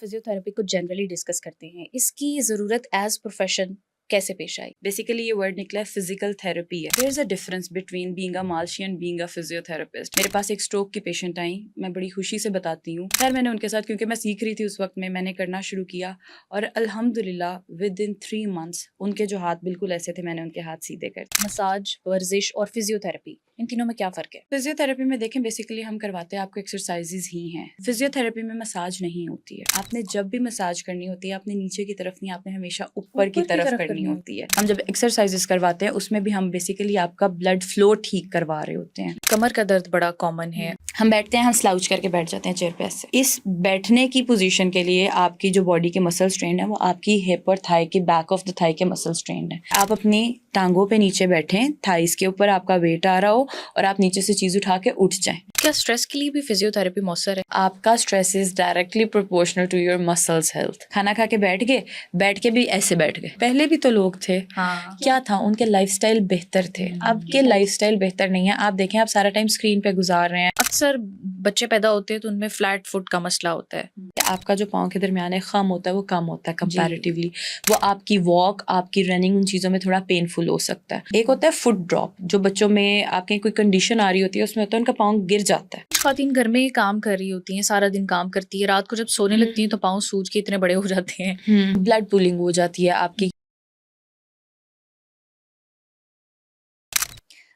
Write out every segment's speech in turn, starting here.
Physiotherapy को generally discuss करते हैं, इसकी ज़रूरत एज प्रोफेशन कैसे पेश आई? बेसिकली ये वर्ड निकला है फिजिकल थेरेपी है। There is a difference between being a मालशी एंड बीइंग अ फिजियोथेरेपिस्ट। मेरे पास एक स्ट्रोक की पेशेंट आई, मैं बड़ी खुशी से बताती हूँ। खैर मैंने उनके साथ, क्योंकि मैं सीख रही थी उस वक्त में, मैंने करना शुरू किया और अल्हम्दुलिल्लाह विद इन 3 मंथ्स उनके जो हाथ बिल्कुल ऐसे थे, मैंने उनके हाथ सीधे कर दिए। मसाज, वर्जिश और फिजियोथेरेपी, इन तीनों में क्या फ़र्क है? फिजियोथेरेपी में देखें, बेसिकली हम करवाते हैं आपको एक्सरसाइजेज ही हैं। फिजियोथेरेपी में मसाज नहीं होती है। आपने जब भी मसाज करनी होती है, आपने नीचे की तरफ नहीं, आपने हमेशा ऊपर की तरफ करनी होती है। हम जब एक्सरसाइजेज करवाते हैं उसमें भी हम बेसिकली आपका ब्लड फ्लो ठीक करवा रहे होते हैं। कमर का दर्द बड़ा कॉमन है। हम बैठते हैं, हम स्लाउच करके बैठ जाते हैं चेयर पे ऐसे। इस बैठने की पोजीशन के लिए आपकी जो बॉडी के मसल स्ट्रेन है वो आपकी हिप और थाई के बैक ऑफ द थाई के मसल स्ट्रेन है। आप अपनी टांगों पे नीचे बैठें, थाइस के ऊपर आपका वेट आ रहा हो और आप नीचे से चीज उठा के उठ जाएं। क्या स्ट्रेस के लिए भी फिजियोथेरेपी मौसर है? आपका stress is directly proportional to your muscles health. खाना खा के बैठ गए, बैठ के भी ऐसे बैठ गए। पहले भी तो लोग थे, क्या था, उनके लाइफस्टाइल बेहतर थे। अब के लाइफस्टाइल बेहतर नहीं है। आप देखें, आप सारा टाइम स्क्रीन पे गुजार रहे हैं। अक्सर बच्चे पैदा होते हैं तो उनमें फ्लैट फुट का मसला होता है। आपका जो पाँव के दरमियान है खम होता है, वो कम होता है कंपैरेटिवली। वो आपकी वॉक, आपकी रनिंग, उन चीज़ों में थोड़ा पेनफुल हो सकता है। एक होता है फुट ड्रॉप, जो बच्चों में आपके कोई कंडीशन आ रही होती है, उसमें होता है उनका पाँव गिर जाता है। ख़वातीन घर में काम कर रही होती हैं, सारा दिन काम करती है, रात को जब सोने लगती हैं तो पाँव सूज के इतने बड़े हो जाते हैं। ब्लड पुलिंग हो जाती है आपकी।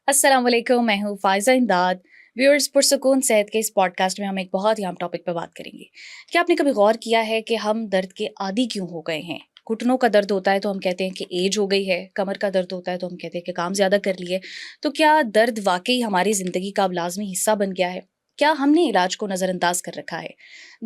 अस्सलाम वालेकुम, मैं हूँ फ़ायज़ा इमदाद। व्यूअर्स, पुरसुकून सेहत के इस पॉडकास्ट में हम एक बहुत ही अहम टॉपिक पर बात करेंगे। क्या आपने कभी गौर किया है कि हम दर्द के आदी क्यों हो गए हैं? घुटनों का दर्द होता है तो हम कहते हैं कि एज हो गई है, कमर का दर्द होता है तो हम कहते हैं कि काम ज़्यादा कर लिए। तो क्या दर्द वाक़ई हमारी ज़िंदगी का अब लाज़मी हिस्सा बन गया है? क्या हमने इलाज को नज़रअंदाज कर रखा है?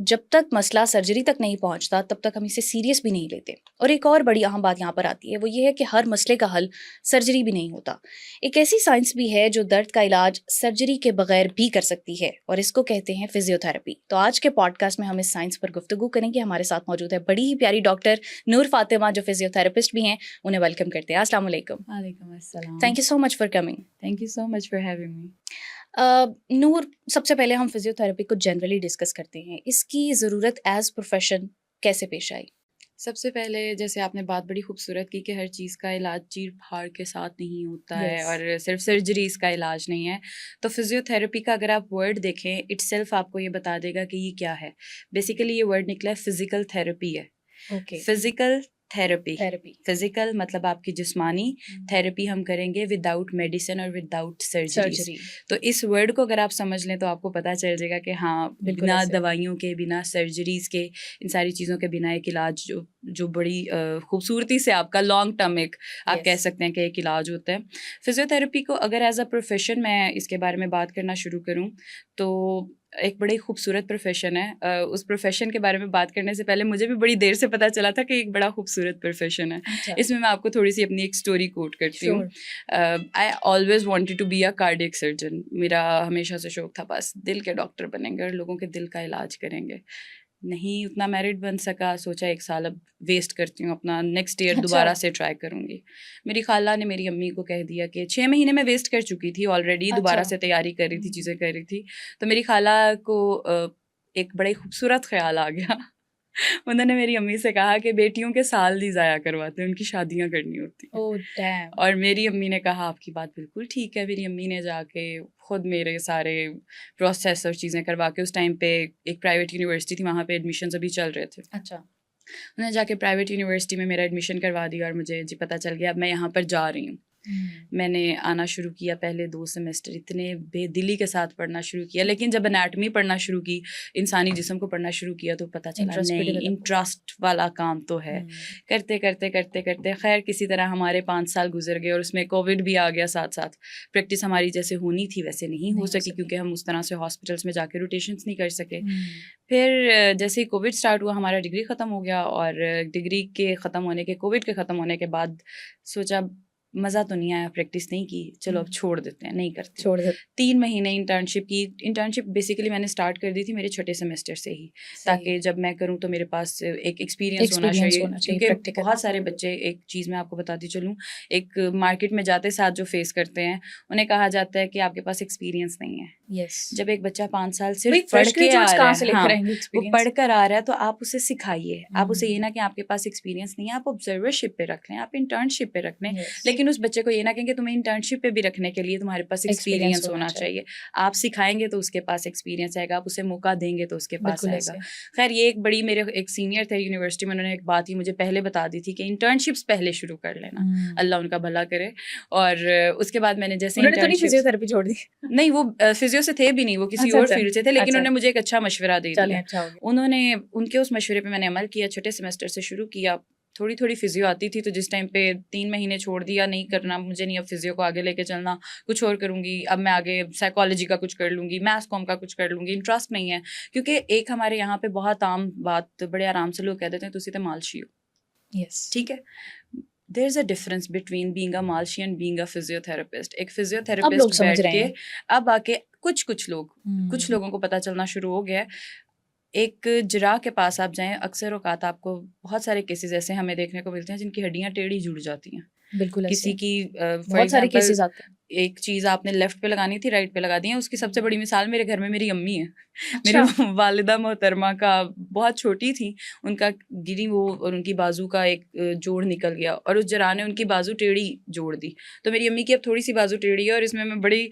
जब तक मसला सर्जरी तक नहीं पहुंचता तब तक हम इसे सीरियस भी नहीं लेते। और एक और बड़ी अहम बात यहाँ पर आती है, वो ये है कि हर मसले का हल सर्जरी भी नहीं होता। एक ऐसी साइंस भी है जो दर्द का इलाज सर्जरी के बगैर भी कर सकती है, और इसको कहते हैं फिजियोथेरेपी। तो आज के पॉडकास्ट में हम इस साइंस पर गुफ्तगू करेंगे। हमारे साथ मौजूद है बड़ी ही प्यारी डॉक्टर नूर फातिमा, जो फिजियोथेरेपिस्ट भी हैं। उन्हें वेलकम करते हैं। अस्सलाम वालेकुम। वालेकुम अस्सलाम। Thank you so much for coming. Thank you so much for having me. Noor, सबसे पहले हम फिजियोथेरेपी को जनरली डिस्कस करते हैं, इसकी ज़रूरत एज प्रोफेशन कैसे पेश आई? सबसे पहले, जैसे आपने बात बड़ी खूबसूरत की कि हर चीज़ का इलाज चीर फाड़ के साथ नहीं होता है और सिर्फ सर्जरी इसका इलाज नहीं है। तो फिजियोथेरेपी का अगर आप वर्ड देखें, इटसेल्फ आपको ये बता देगा कि ये क्या है। बेसिकली ये वर्ड निकला है फिजिकल थेरेपी है। फिजिकल थेरेपी, फिजिकल मतलब आपकी जिस्मानी, थेरेपी हम करेंगे विदाउट मेडिसिन और विदाउट सर्जरी। तो इस वर्ड को अगर आप समझ लें तो आपको पता चल जाएगा कि हाँ, बिना दवाइयों के, बिना सर्जरीज के, इन सारी चीज़ों के बिना एक इलाज जो बड़ी खूबसूरती से आपका लॉन्ग टर्म एक आप कह सकते हैं कि एक इलाज होता है। फिजियोथेरेपी को अगर एज अ प्रोफेशन मैं इसके बारे में बात करना शुरू करूँ तो एक बड़ी खूबसूरत प्रोफेशन है। उस प्रोफेशन के बारे में बात करने से पहले मुझे भी बड़ी देर से पता चला था कि एक बड़ा खूबसूरत प्रोफेशन है। इसमें मैं आपको थोड़ी सी अपनी एक स्टोरी कोट करती हूँ। I always wanted to be a cardiac surgeon. मेरा हमेशा से शौक था, बस दिल के डॉक्टर बनेंगे और लोगों के दिल का इलाज करेंगे। नहीं उतना मेरिट बन सका, सोचा 1 साल अब वेस्ट करती हूँ अपना, नेक्स्ट ईयर दोबारा से ट्राई करूँगी। मेरी खाला ने मेरी अम्मी को कह दिया कि 6 महीने में वेस्ट कर चुकी थी ऑलरेडी, दोबारा से तैयारी कर रही थी, चीज़ें कर रही थी। तो मेरी खाला को एक बड़े खूबसूरत ख्याल आ गया। उन्होंने मेरी अम्मी से कहा कि बेटियों के साल नहीं ज़ाया करवाते, उनकी शादियाँ करनी होती हैं। और मेरी अम्मी ने कहा आपकी बात बिल्कुल ठीक है। मेरी अम्मी ने जाके खुद मेरे सारे प्रोसेस और चीज़ें करवा के, उस टाइम पे एक प्राइवेट यूनिवर्सिटी थी, वहाँ पे एडमिशन अभी चल रहे थे। उन्होंने जाके प्राइवेट यूनिवर्सिटी में मेरा एडमिशन करवा दिया और मुझे जी पता चल गया अब मैं यहाँ पर जा रही हूँ। मैंने आना शुरू किया, पहले 2 सेमेस्टर इतने बेदिली के साथ पढ़ना शुरू किया, लेकिन जब एनाटमी पढ़ना शुरू की, इंसानी जिस्म को पढ़ना शुरू किया, तो पता चला नहीं, इंटरेस्ट वाला काम तो है। करते करते करते करते खैर किसी तरह हमारे 5 साल गुजर गए और उसमें कोविड भी आ गया साथ साथ। प्रैक्टिस हमारी जैसे होनी थी वैसे नहीं हो सकी, क्योंकि हम उस तरह से हॉस्पिटल्स में जाके रोटेशंस नहीं कर सके। फिर जैसे ही कोविड स्टार्ट हुआ, हमारा डिग्री ख़त्म हो गया और डिग्री के ख़त्म होने के, कोविड के ख़त्म होने के बाद सोचा मज़ा तो नहीं आया, प्रैक्टिस नहीं की, चलो अब छोड़ देते हैं, नहीं करते। 3 महीने इंटर्नशिप की। इंटर्नशिप बेसिकली मैंने स्टार्ट कर दी थी मेरे छठे सेमेस्टर से ही, ताकि जब मैं करूँ तो मेरे पास एक एक्सपीरियंस होना चाहिए। क्योंकि बहुत सारे बच्चे, एक चीज़ मैं आपको बताती चलूँ, एक मार्केट में जाते साथ जो फेस करते हैं, उन्हें कहा जाता है कि आपके पास एक्सपीरियंस नहीं है, यस, जब एक बच्चा 5 साल भाई सिर्फ पढ़ फ्रेश के आ ग्रेजुएट्स रहा कहाँ है, से लेकर हाँ, आएंगे वो एक्सपीरियंस? पढ़कर आ रहा है तो आप उसे सिखाइए। आप उसे ये हम्म, ना कि आपके पास एक्सपीरियंस नहीं है, आप ऑब्जर्वरशिप पे रख लें, आप इंटर्नशिप पे रख लें। यस, लेकिन उस बच्चे को ये ना कहें कि तुम्हें इंटर्नशिप पे भी रखने के लिए तुम्हारे पास एक्सपीरियंस एक्सपीरियंस होना होना चाहिए, चाहिए। आप सिखाएंगे तो उसके पास एक्सपीरियंस आएगा, आप उसे मौका देंगे तो उसके पास बिल्कुल आएगा। ऐसे। खैर ये एक बड़ी, मेरे एक सीनियर थे यूनिवर्सिटी में, उन्होंने एक बात ही मुझे पहले बता दी थी कि इंटर्नशिप्स पहले शुरू कर लेना, हम्म, अल्लाह उनका भला करे। और उसके बाद मैंने जैसे उन्होंने तो नहीं इंटर्नशिप्स, फिजियोथेरेपी छोड़ दी? नहीं वो फिजियो से थे भी नहीं, वो किसी अच्छा और अच्छा, फील्ड से थे, लेकिन अच्छा, उन्होंने मुझे एक अच्छा मशवरा दे चलें दिया। अच्छा हो गया। उन्होंने, उनके उस मशवरे पे मैंने अमल किया, छठे सेमेस्टर से शुरू किया। थोड़ी थोड़ी फिजियो आती थी, तो जिस टाइम पे 3 महीने छोड़ दिया, नहीं करना मुझे, नहीं अब फिजियो को आगे लेके चलना, कुछ और करूंगी, अब मैं आगे साइकोलॉजी का कुछ कर लूंगी, मैथ्स कॉम का कुछ कर लूंगी, इंटरेस्ट नहीं है। क्योंकि एक हमारे यहाँ पे बहुत आम बात, बड़े आराम से लोग कह देते हैं तुसी तो मालशी हो, यस, ठीक है। There is a difference between being a मालशी एंड बीइंग अ फिजियोथेरेपिस्ट। एक अब लोग फिजियोथेरेपिस्ट समझ बैठ रहे के, हैं। अब आके कुछ लोग, कुछ हम्म, लोगों को पता चलना शुरू हो गया है। एक जिराह के पास आप जाएं, अक्सर औकात आपको बहुत सारे केसेस ऐसे हमें देखने को मिलते हैं जिनकी हड्डियां टेढ़ी जुड़ जाती हैं। बिल्कुल किसी ऐसे, की फॉर बहुत सारे एग्जांपल, केसेस आते हैं। एक चीज़ आपने लेफ्ट पे लगानी थी, राइट पे लगा दी है। उसकी सबसे बड़ी मिसाल मेरे घर में मेरी अम्मी है। मेरी अच्छा, वालिदा मोहतरमा का, बहुत छोटी थी, उनका गिरी वो, और उनकी बाजू का एक जोड़ निकल गया, और उस जरा ने उनकी बाजू टेढ़ी जोड़ दी। तो मेरी अम्मी की अब थोड़ी सी बाजू टेढ़ी है, और इसमें मैं बड़ी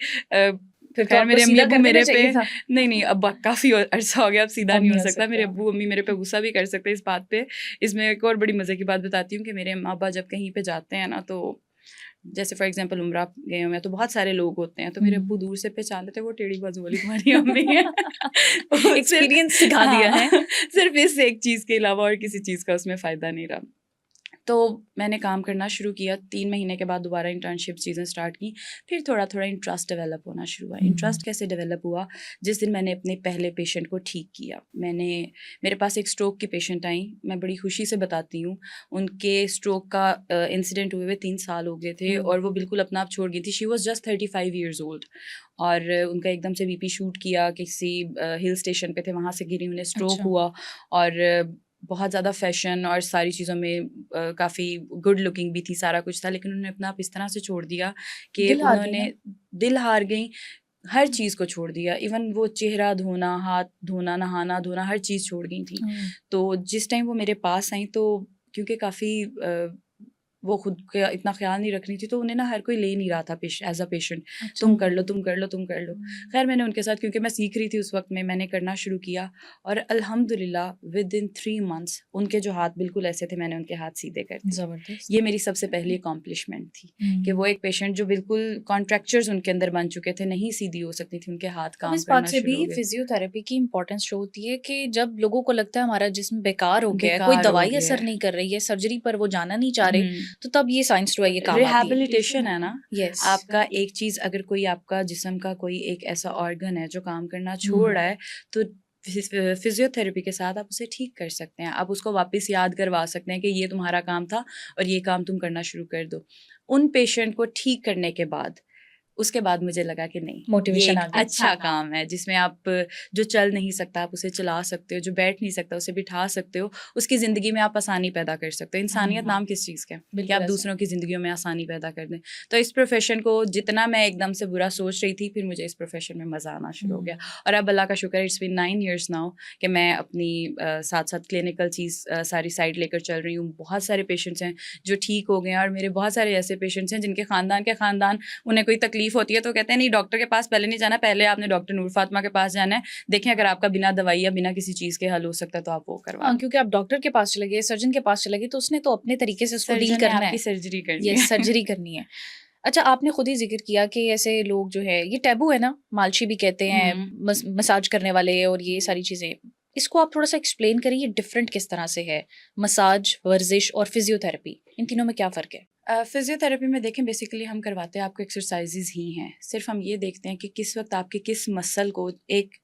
फिर तो खैर आपको मेरे अम्मी सीधा अब्बू कर देना मेरे पे, चाहिए था। नहीं नहीं, अब काफ़ी अरसा हो गया, अब सीधा अब नहीं नहीं हो हो सकता। मेरे सकता। अब्बू अम्मी मेरे पे गुस्सा भी कर सकते हैं इस बात पे। इसमें एक और बड़ी मज़े की बात बताती हूँ कि मेरे अम्मा अब्बा जब कहीं पे जाते हैं ना, तो जैसे फॉर एग्जांपल उम्रा गए हुए हैं, तो बहुत सारे लोग होते हैं, तो मेरे अब्बू दूर से पहचान लेते हैं, वो टेढ़ी बाजू वाली तुम्हारी अम्मी है। वो सिर्फ, एक्सपीरियंस सिखा दिया हाँ, है। सिर्फ इस एक चीज़ के अलावा और किसी चीज़ का उसमें फ़ायदा नहीं रहा। तो मैंने काम करना शुरू किया, 3 महीने के बाद दोबारा इंटर्नशिप चीज़ें स्टार्ट की। फिर थोड़ा-थोड़ा इंटरेस्ट डेवलप होना शुरू हुआ। हम्म, इंटरेस्ट कैसे डेवलप हुआ? जिस दिन मैंने अपने पहले पेशेंट को ठीक किया। मेरे पास एक स्ट्रोक की पेशेंट आई, मैं बड़ी खुशी से बताती हूँ। उनके स्ट्रोक का इंसिडेंट हुए हुए 3 साल हो गए थे, ओह, और वो बिल्कुल अपना आप छोड़ गई थी। She was just 35 years old, और उनका एकदम से बीपी शूट किया, किसी हिल स्टेशन पे थे, वहाँ से गिरी, उन्हें स्ट्रोक अच्छा, हुआ। और बहुत ज़्यादा फ़ैशन और सारी चीज़ों में काफ़ी गुड लुकिंग भी थी, सारा कुछ था, लेकिन उन्होंने अपना आप इस तरह से छोड़ दिया कि दिल हार गई उन्होंने ना? दिल हार गई, हर चीज़ को छोड़ दिया। इवन वो चेहरा धोना, हाथ धोना, नहाना धोना, हर चीज़ छोड़ गई थी। ओह, तो जिस टाइम वो मेरे पास आई, तो क्योंकि काफ़ी वो खुद का इतना ख़्याल नहीं रख रही थी, तो उन्हें ना हर कोई ले नहीं रहा था एज़ अ पेशेंट। अच्छा, तुम कर लो, तुम कर लो, तुम कर लो। हम्म, ख़ैर मैंने उनके साथ, क्योंकि मैं सीख रही थी उस वक़्त में, मैंने करना शुरू किया, और अल्हम्दुलिल्लाह विदिन 3 मंथ्स उनके जो हाथ बिल्कुल ऐसे थे, मैंने उनके हाथ सीधे कर दिए। जबरदस्त। ये मेरी सबसे पहली अकॉम्प्लिशमेंट थी कि हम्म, वो एक पेशेंट जो बिल्कुल कॉन्ट्रैक्चर्स उनके अंदर बन चुके थे, नहीं सीधी हो सकती थी, उनके हाथ अब काम इस बात करना से भी शुरू हो गए। फिजियोथेरेपी की इम्पोर्टेंस शो होती है कि जब लोगों को लगता है हमारा जिस्म बेकार हो गया है, कोई बेकार हो दवाई गया असर है। नहीं कर रही है, सर्जरी पर वो जाना नहीं चाह रहे, हुँ। तो तब ये साइंस टू ये काम आती है। रिहैबिलिटेशन है ना, यस, आपका एक चीज़, अगर कोई आपका जिस्म का कोई एक ऐसा ऑर्गन है जो काम करना छोड़ हम्म, रहा है, तो फिजियोथेरेपी के साथ आप उसे ठीक कर सकते हैं। आप उसको वापस याद करवा सकते हैं कि ये तुम्हारा काम था, और ये काम तुम करना शुरू कर दो। उन पेशेंट को ठीक करने के बाद, उसके बाद मुझे लगा कि नहीं, ये मोटिवेशन एक आ गया। अच्छा काम है, जिसमें आप, जो चल नहीं सकता आप उसे चला सकते हो, जो बैठ नहीं सकता उसे बिठा सकते हो, उसकी ज़िंदगी में आप आसानी पैदा कर सकते हो। इंसानियत नाम किस चीज़ का है कि बिल्कुल आप ऐसे। दूसरों की ज़िंदगियों में आसानी पैदा कर दें। तो इस प्रोफ़ेशन को जितना मैं एकदम से बुरा सोच रही थी, फिर मुझे इस प्रोफ़ेशन में मज़ा आना शुरू हो गया। और अब अल्लाह का शुक्र है, इट्स बीन 9 इयर्स नाउ कि मैं अपनी साथ-साथ क्लिनिकल चीज़ सारी साइड लेकर चल रही हूँ। बहुत सारे पेशेंट्स हैं जो ठीक हो गए हैं, और मेरे बहुत सारे ऐसे पेशेंट्स हैं जिनके ख़ानदान उन्हें कोई तकलीफ़ होती है तो कहते हैं नहीं, डॉक्टर के पास पहले नहीं जाना, पहले आपने डॉक्टर नूर फातिमा के पास जाना है। देखें अगर आपका बिना दवाई या बिना किसी चीज़ के हल हो सकता है तो आप वो करवा हाँ, लें। क्योंकि आप डॉक्टर के पास चले गए, सर्जन के पास चले गए, तो उसने तो अपने तरीके से उसको डील सर्जन ने करना आपकी है। सर्जरी करनी यस, है। सर्जरी करनी है। अच्छा, आपने खुद ही ज़िक्र किया कि ऐसे लोग जो है, ये टैबू है ना, मालशी भी कहते हैं, हुँ। मसाज करने वाले और ये सारी चीज़ें। इसको आप थोड़ा-सा एक्सप्लेन करिए, ये डिफरेंट किस तरह से है? मसाज, वर्जिश और फिजियोथेरेपी, इन तीनों में क्या फ़र्क है? फिजियोथेरेपी में देखें, बेसिकली हम करवाते हैं आपको एक्सरसाइजेज ही हैं। सिर्फ हम ये देखते हैं कि किस वक्त आपके किस मसल को एक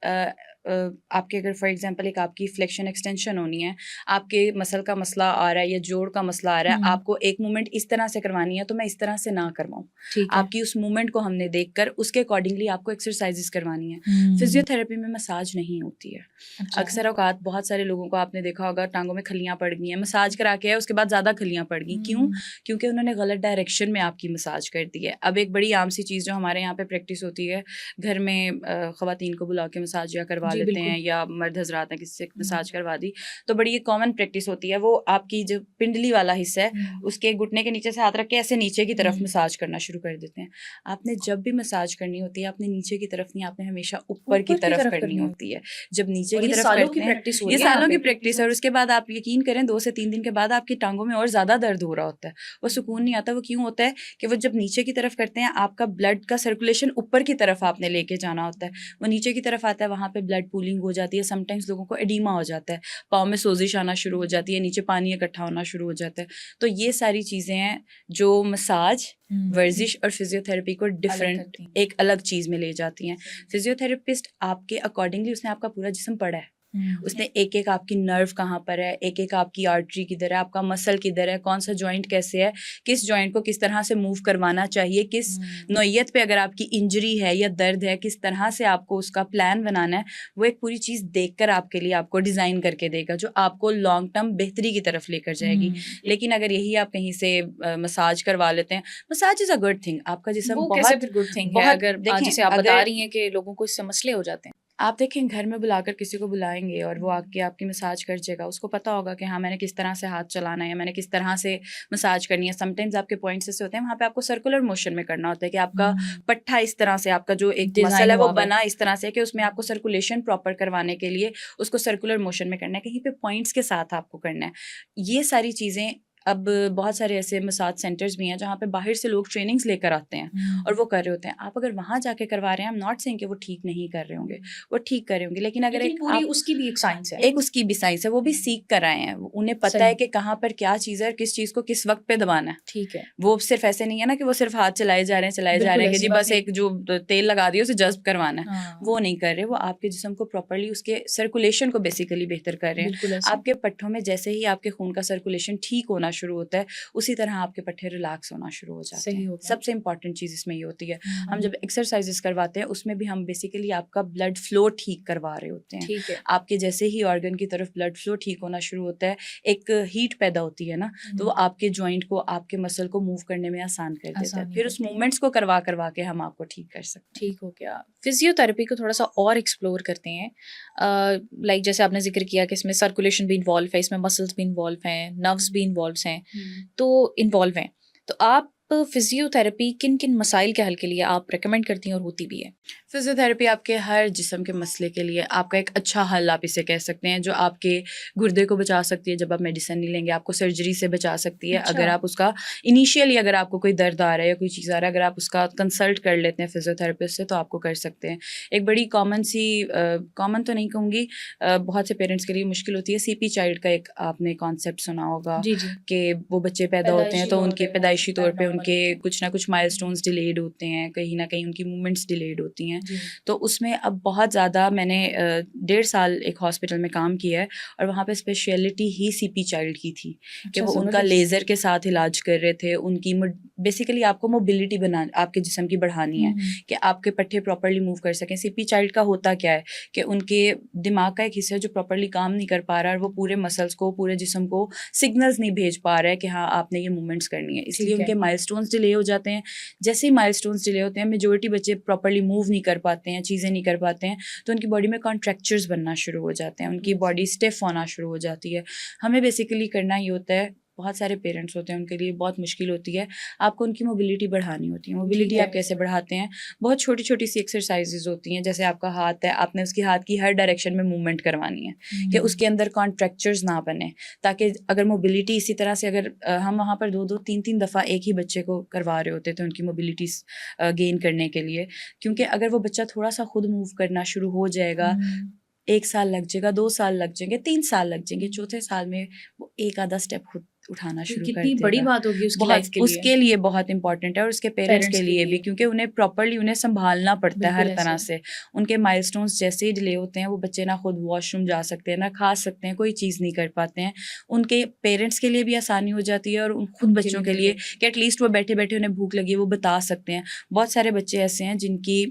आपके अगर फॉर एग्जांपल एक आपकी फ्लेक्शन एक्सटेंशन होनी है, आपके मसल का मसला आ रहा है या जोड़ का मसला आ रहा है, आपको एक मूवमेंट इस तरह से करवानी है तो मैं इस तरह से ना करवाऊँ। ठीक है। आपकी उस मूवमेंट को हमने देखकर उसके अकॉर्डिंगली आपको एक्सरसाइजेस करवानी है। फिजियोथेरेपी में मसाज नहीं होती है। अच्छा। अक्सर औकात बहुत सारे लोगों को आपने देखा होगा टांगों में खलियां पड़ गई हैं, मसाज करा के है उसके बाद ज़्यादा खलियां पड़ गई। क्यों? क्योंकि उन्होंने गलत डायरेक्शन में आपकी मसाज कर दी है। अब एक बड़ी आम सी चीज़ जो हमारे यहाँ पे प्रैक्टिस होती है, घर में ख़वातीन को बुला के मसाज या करवा जी, लेते बिल्कुल। हैं, या मर्द हजरात हैं किसी से मसाज करवा दी, तो बड़ी एक कॉमन प्रैक्टिस होती है, वो आपकी जो पिंडली वाला हिस्सा है उसके घुटने के नीचे से हाथ रख के ऐसे नीचे की तरफ मसाज करना शुरू कर देते हैं। आपने जब भी मसाज करनी होती है आपने नीचे की तरफ नहीं, आपने हमेशा ऊपर की तरफ करनी होती है। जब नीचे की तरफ करते हैं, ये सालों की प्रैक्टिस है, और उसके बाद आप यकीन करें 2 से 3 दिन के बाद आपकी टांगों में और ज़्यादा दर्द हो रहा होता है, वो सुकून नहीं आता। वो क्यों होता है कि वो जब नीचे की तरफ करते हैं आपका ब्लड का सर्कुलेशन ऊपर की तरफ आपने लेके जाना होता है, वो नीचे की तरफ आता है, वहाँ पे ब्लड पूलिंग हो जाती है। समटाइम्स लोगों को एडीमा हो जाता है, पाँव में सोजिश आना शुरू हो जाती है, नीचे पानी इकट्ठा होना शुरू हो जाता है। तो ये सारी चीज़ें हैं जो मसाज, वर्जिश और फिजियोथेरेपी को डिफरेंट एक अलग चीज़ में ले जाती हैं। फिजियोथेरेपिस्ट आपके अकॉर्डिंगली उसने आपका पूरा जिस्म पढ़ा है, उसने एक एक आपकी नर्व कहाँ पर है, एक एक आपकी आर्टरी किधर है, आपका मसल किधर है, कौन सा जॉइंट कैसे है, किस जॉइंट को किस तरह से मूव करवाना चाहिए, किस नौइयत पे अगर आपकी इंजरी है या दर्द है किस तरह से आपको उसका प्लान बनाना है, वो एक पूरी चीज़ देखकर आपके लिए आपको डिज़ाइन करके देगा जो आपको लॉन्ग टर्म बेहतरी की तरफ लेकर जाएगी। लेकिन अगर यही आप कहीं से मसाज करवा लेते हैं, massage is a good thing, आपका जिस्म वो बहुत कैसे फिर गुड थिंग है? अगर देखें, जैसे आप बता अगर रही हैं कि लोगों को इससे मसले हो जाते हैं। आप देखें घर में बुलाकर किसी को बुलाएंगे और वो आके आपकी मसाज कर जाएगा, उसको पता होगा कि हाँ मैंने किस तरह से हाथ चलाना है, मैंने किस तरह से मसाज करनी है। समटाइम्स आपके पॉइंट्स ऐसे होते हैं वहाँ पे आपको सर्कुलर मोशन में करना होता है कि आपका पट्टा इस तरह से, आपका जो एक मसल है वो बना इस तरह से कि उसमें आपको सर्कुलेशन प्रॉपर करवाने के लिए उसको सर्कुलर मोशन में करना है, कहीं पे पॉइंट्स के साथ आपको करना है। ये सारी चीज़ें अब बहुत सारे ऐसे मसाज सेंटर्स भी हैं जहाँ पे बाहर से लोग ट्रेनिंग्स लेकर आते हैं और वो कर रहे होते हैं। आप अगर वहाँ जाके करवा रहे हैं, आई एम नॉट सेइंग कि वो ठीक नहीं कर रहे होंगे, वो ठीक कर रहे होंगे, लेकिन अगर एक पूरी आप उसकी भी एक साइंस है। एक उसकी भी साइंस है, वो भी सीख कर आए हैं, उन्हें पता सही। है कि कहाँ पर क्या चीज़ है और किस चीज़ को किस वक्त पे दबाना है। ठीक है। वो सिर्फ ऐसे नहीं है ना कि वो सिर्फ हाथ चलाए जा रहे हैं कि जी बस एक जो तेल लगा दिया उसे जज्ब करवाना है, वो नहीं कर रहे। वो आपके जिस्म को प्रॉपर्ली उसके सर्कुलेशन को बेसिकली बेहतर कर रहे हैं। आपके पट्टों में जैसे ही आपके खून का सर्कुलेशन ठीक होना शुरू होता है उसी तरह आपके पट्टे रिलैक्स होना शुरू हो जाते हैं। सबसे इंपॉर्टेंट चीज़ इसमें ये होती है। हम जब एक्सरसाइजेस करवाते हैं उसमें भी हम बेसिकली आपका ब्लड फ्लो ठीक करवा रहे होते हैं। ठीक है। आपके जैसे ही ऑर्गन की तरफ ब्लड फ्लो ठीक होना शुरू होता है, एक हीट पैदा होती है ना, तो वो आपके जॉइंट को, आपके मसल को मूव करने में आसान कर देता है। फिर उस मूवमेंट्स को करवा करवा के हम आपको ठीक कर सकते हैं। ठीक हो गया। फिजियोथेरेपी को थोड़ा सा और एक्सप्लोर करते हैं। लाइक जैसे आपने जिक्र किया कि इसमें सर्कुलेशन भी इन्वॉल्व है, इसमें मसल्स भी इन्वॉल्व हैं, नर्व्स भी इन्वॉल्व हैं, तो इन्वॉल्व हैं। तो आप फिजियोथेरेपी किन किन मसाइल के हल के लिए आप रेकमेंड करती हैं और होती भी है? फिजियोथेरेपी आपके हर जिस्म के मसले के लिए आपका एक अच्छा हल आप इसे कह सकते हैं, जो आपके गुर्दे को बचा सकती है जब आप मेडिसिन नहीं लेंगे, आपको सर्जरी से बचा सकती है। अच्छा। अगर आप उसका इनिशियली अगर आपको कोई दर्द आ रहा है या कोई चीज़ आ रहा है, अगर आप उसका कंसल्ट कर लेते हैं फिजियोथेरेपिस्ट से तो आपको कर सकते हैं। एक बड़ी कॉमन सी कॉमन तो नहीं कहूँगी, बहुत से पेरेंट्स के लिए मुश्किल होती है, सीपी चाइल्ड का एक आपने कॉन्सेप्ट सुना होगा कि वो बच्चे पैदा होते हैं तो उनके पैदाइशी तौर पर उनके कुछ ना कुछ माइलस्टोन्स डिलेड होते हैं, कहीं ना कहीं उनकी मूवमेंट्स डिलेड होती हैं। तो उसमें अब बहुत ज़्यादा मैंने 1.5 साल एक हॉस्पिटल में काम किया है और वहाँ पे स्पेशलिटी ही सीपी चाइल्ड की थी। कि वो उनका लेज़र के साथ इलाज कर रहे थे। उनकी बेसिकली आपको मोबिलिटी आपके जिस्म की बढ़ानी है कि आपके पट्टे प्रॉपर्ली मूव कर सकें। सीपी चाइल्ड का होता क्या है कि उनके दिमाग का एक हिस्सा जो प्रॉपर्ली काम नहीं कर पा रहा है और वो पूरे मसल्स को, पूरे जिस्म को सिग्नल्स नहीं भेज पा रहा है कि हाँ आपने ये मूवमेंट्स करनी है, इसलिए उनके माइलस्टोन्स डिले हो जाते हैं। जैसे ही माइलस्टोन्स डिले होते हैं, मेजोरिटी बच्चे प्रॉपर्ली मूव नहीं कर पाते हैं, चीज़ें नहीं कर पाते हैं, तो उनकी बॉडी में कॉन्ट्रैक्चर्स बनना शुरू हो जाते हैं, उनकी बॉडी स्टिफ होना शुरू हो जाती है। हमें बेसिकली करना ये होता है, बहुत सारे पेरेंट्स होते हैं उनके लिए बहुत मुश्किल होती है, आपको उनकी मोबिलिटी बढ़ानी होती है। मोबिलिटी आप कैसे बढ़ाते हैं? बहुत छोटी छोटी सी एक्सरसाइजेज होती हैं। जैसे आपका हाथ है, आपने उसकी हाथ की हर डायरेक्शन में मूवमेंट करवानी है कि उसके अंदर कॉन्ट्रैक्चर्स ना बने, ताकि अगर मोबिलिटी इसी तरह से अगर हम वहाँ पर 2-2, 3-3 दफ़ा एक ही बच्चे को करवा रहे होते थे उनकी मोबिलिटी गेन करने के लिए, क्योंकि अगर वो बच्चा थोड़ा सा खुद मूव करना शुरू हो जाएगा, 1 साल लग जाएगा, 2 साल लग जाएंगे, 3 साल लग जाएंगे, चौथे साल में वो एक आधा स्टेप खुद उठाना तो शुरू कर कितनी बड़ी देगा। बात होगी उसकी बहुत लाइफ के लिए। उसके लिए बहुत इंपॉर्टेंट है और उसके पेरेंट्स पेरेंट्स के के लिए भी, लिए क्योंकि उन्हें प्रॉपरली उन्हें संभालना पड़ता है हर बिल्कुल तरह ऐसे। से। उनके माइलस्टोन्स जैसे ही डिले होते हैं, वो बच्चे ना खुद वॉशरूम जा सकते हैं, ना खा सकते हैं, कोई चीज़ नहीं कर पाते हैं। उनके पेरेंट्स के लिए भी आसानी हो जाती है और खुद उनके बच्चों लिए के लिए बिल्कुल। कि एटलीस्ट वो बैठे बैठे उन्हें भूख लगी है वो बता सकते हैं। बहुत सारे बच्चे ऐसे हैं जिनकी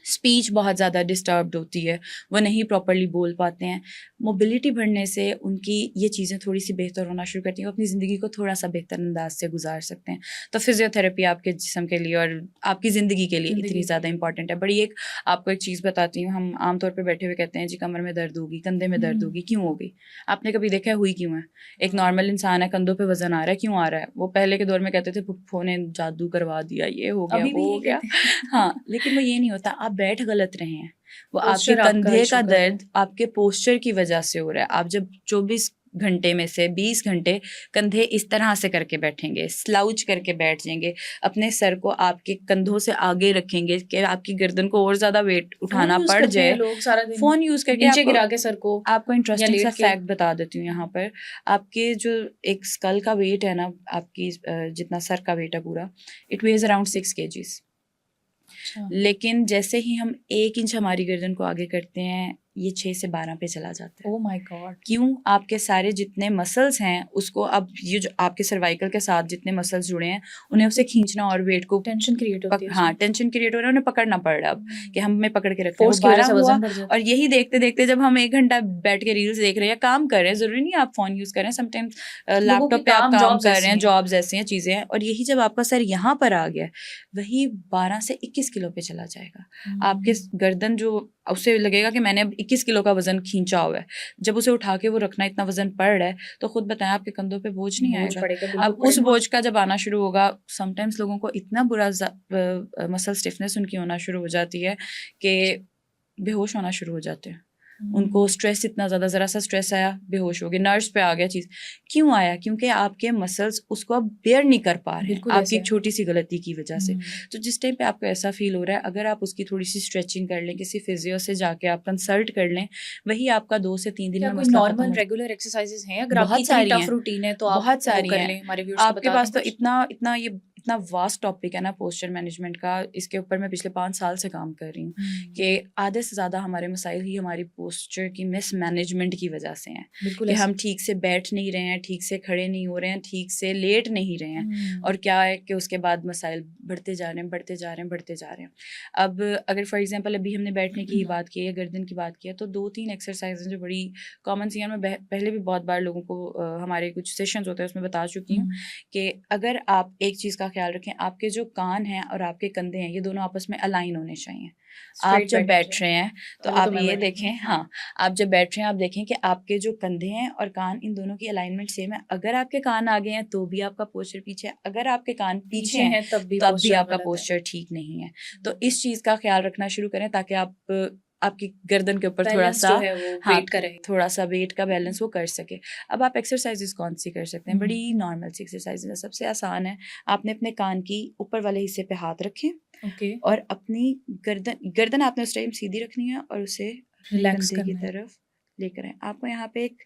स्पीच बहुत ज़्यादा डिस्टर्ब्ड होती है, वो नहीं प्रॉपरली बोल पाते हैं। मोबिलिटी बढ़ने से उनकी ये चीज़ें थोड़ी सी बेहतर होना शुरू करती हैं, वो अपनी ज़िंदगी को थोड़ा सा बेहतर अंदाज से गुजार सकते हैं। तो फिजियोथेरेपी आपके जिस्म के लिए और आपकी ज़िंदगी के लिए ज़िंदगी इतनी के ज़्यादा लिए। इंपॉर्टेंट है। बड़ी एक आपको एक चीज़ बताती हूँ, हम आमतौर पर बैठे हुए कहते हैं जी कमर में दर्द होगी, कंधे में दर्द होगी, क्यों होगी? आपने कभी देखा है हुई क्यों है? एक नॉर्मल इंसान है, कंधों पे वजन आ रहा है, क्यों आ रहा है? वो पहले के दौर में कहते थे फुफ्फो ने जादू करवा दिया, ये हो गया, अभी भी वो हो ये गया। कहते हैं। हाँ, लेकिन वो ये नहीं होता, आप बैठ गलत रहे हैं। वो आपके पोस्चर आपका कंधे इशू का कर रहा है। दर्द आपके पोस्चर की वजह से हो रहा है। आप जब 24 घंटे में से 20 घंटे कंधे इस तरह से करके बैठेंगे, स्लाउच करके बैठ जाएंगे, अपने सर को आपके कंधों से आगे रखेंगे कि आपकी गर्दन को और ज़्यादा वेट फ़ोन उठाना यूज़ पड़ करते हैं जाए। लोग सारा दिन, फ़ोन यूज़ करके नीचे गिरा के सर को आपको या इंटरेस्टिंग सा लेट के। फैक्ट बता देती हूँ यहाँ पर। आपके जो एक स्कल का वेट है ना, आपकी जितना सर का वेट है पूरा, इट वेज़ अराउंड 6 केजीज़। अच्छा। लेकिन जैसे ही हम 1 इंच हमारी गर्दन को आगे करते हैं, ये 6 से 12 पे चला जाता है। Oh my God! क्यों? आपके सारे जितने मसल्स हैं उसको, अब ये जो आपके सर्वाइकल के साथ जितने मसल्स जुड़े हैं उन्हें उसे खींचना और वेट को टेंशन क्रिएट होती है हाँ, उसमें। टेंशन क्रिएट हो रहा है, उन्हें पकड़ना पड़ रहा है अब कि हमें पकड़ के रखते हैं। फ़ोर्स वो की वज़ह 12 से हुआ वज़न बढ़ जाता और है। यही देखते-देखते जब हम 1 घंटा बैठ के रील्स देख रहे हैं या काम कर रहे हैं, ज़रूरी नहीं है आप फ़ोन यूज़ कर रहे हैं, समटाइम्स लोगों के लैपटॉप पे आप काम काम जॉब्स कर ऐसी रहे हैं, हैं। जॉब्स ऐसी हैं, चीज़ें हैं, और यही जब आपका सर यहाँ पर आ गया, वही 12 से 21 किलो पे चला जाएगा। आपके गर्दन जो, उसे लगेगा कि मैंने अब 21 किलो का वज़न खींचा हुआ है। जब उसे उठा के वो रखना इतना वज़न पड़ रहा है, तो खुद बताएं आपके कंधों पे बोझ नहीं बोझ आएगा। पड़ेगा, अब बिल्कुल उस पड़ेगा। बोझ का जब आना शुरू होगा, समटाइम्स लोगों को इतना बुरा मसल स्टिफनेस उनकी होना शुरू हो जाती है कि बेहोश होना शुरू हो जाते हैं। उनको स्ट्रेस इतना ज़्यादा, ज़रा सा स्ट्रेस आया बेहोश हो गए, नर्व्स पे आ गया चीज़। क्यों आया? क्योंकि आपके मसल्स उसको अब बेयर नहीं कर पा रहे हैं, बिल्कुल आपकी ऐसे। एक छोटी सी गलती की वजह से। तो जिस टाइम पे आपको ऐसा फील हो रहा है, अगर आप उसकी थोड़ी सी स्ट्रेचिंग कर लें, किसी फिजियो से जाके आप कंसल्ट कर लें, वही आपका 2 से 3 दिन क्या में कोई मसला खत्म नॉर्मल हो। रेगुलर एक्सरसाइजेज़ हैं? अगर आपकी बहुत इतनी सारी टफ हैं, रूटीन है तो आप बहुत वो सारी कर हैं। लें, हमारे व्यूअर्स को आपके बता दें पास तो कुछ। इतना वास्ट टॉपिक है ना पोस्चर मैनेजमेंट का, इसके ऊपर मैं पिछले 5 साल से काम कर रही हूँ कि आधे से ज़्यादा हमारे मसाइल ही हमारी पोस्चर की मिसमैनेजमेंट की वजह से हैं बिल्कुल कि ऐसे। हम ठीक से बैठ नहीं रहे हैं, ठीक से खड़े नहीं हो रहे हैं, ठीक से लेट नहीं रहे हैं, और क्या है कि उसके बाद मसाइल बढ़ते जा रहे हैं, बढ़ते जा रहे हैं, बढ़ते जा रहे हैं। अब अगर फॉर एग्जांपल अभी हमने बैठने की ही बात की है, गर्दन की बात की है, तो 2-3 एक्सरसाइज हैं जो बड़ी कॉमन सी हैं। मैं पहले भी बहुत बार लोगों को हमारे कुछ सेशंस होते हैं उसमें बता चुकी हूँ कि अगर आप एक चीज़ का ख्याल रखें, आपके जो कान हैं और आपके कंधे हैं, ये दोनों आपस में अलाइन होने चाहिए। आप स्ट्रेट जब बैठना बैठ चाहिए। रहे हैं तो अभी तो आप मैं ये बैठी देखें, हूँ। हाँ, आप जब बैठ रहे हैं आप देखें कि आपके जो कंधे हैं और कान, इन दोनों की अलाइनमेंट सेम है। अगर आपके कान आगे हैं तो भी आपका पोस्चर पीछे है, अगर आपके कान पीछे हैं हैं तब भी तब भी पोस्चर आपका गलत है। पोस्चर ठीक नहीं है। तो इस चीज़ का ख्याल रखना शुरू करें ताकि आप आपकी गर्दन के ऊपर थोड़ा बैलेंस सा, जो है वो हाँ, वेट का रहे। थोड़ा सा वेट का बैलेंस वो कर सके। अब आप एक्सरसाइजेज कौन सी कर सकते हैं? बड़ी नॉर्मल सी एक्सरसाइज है, सबसे आसान है। आपने अपने कान की ऊपर वाले हिस्से पे हाथ रखें ओके। और अपनी गर्दन आपने उस टाइम सीधी रखनी है और उसे अपने रिलैक्स कंधे की करना है। तरफ लेकर आए। आपको यहाँ पे एक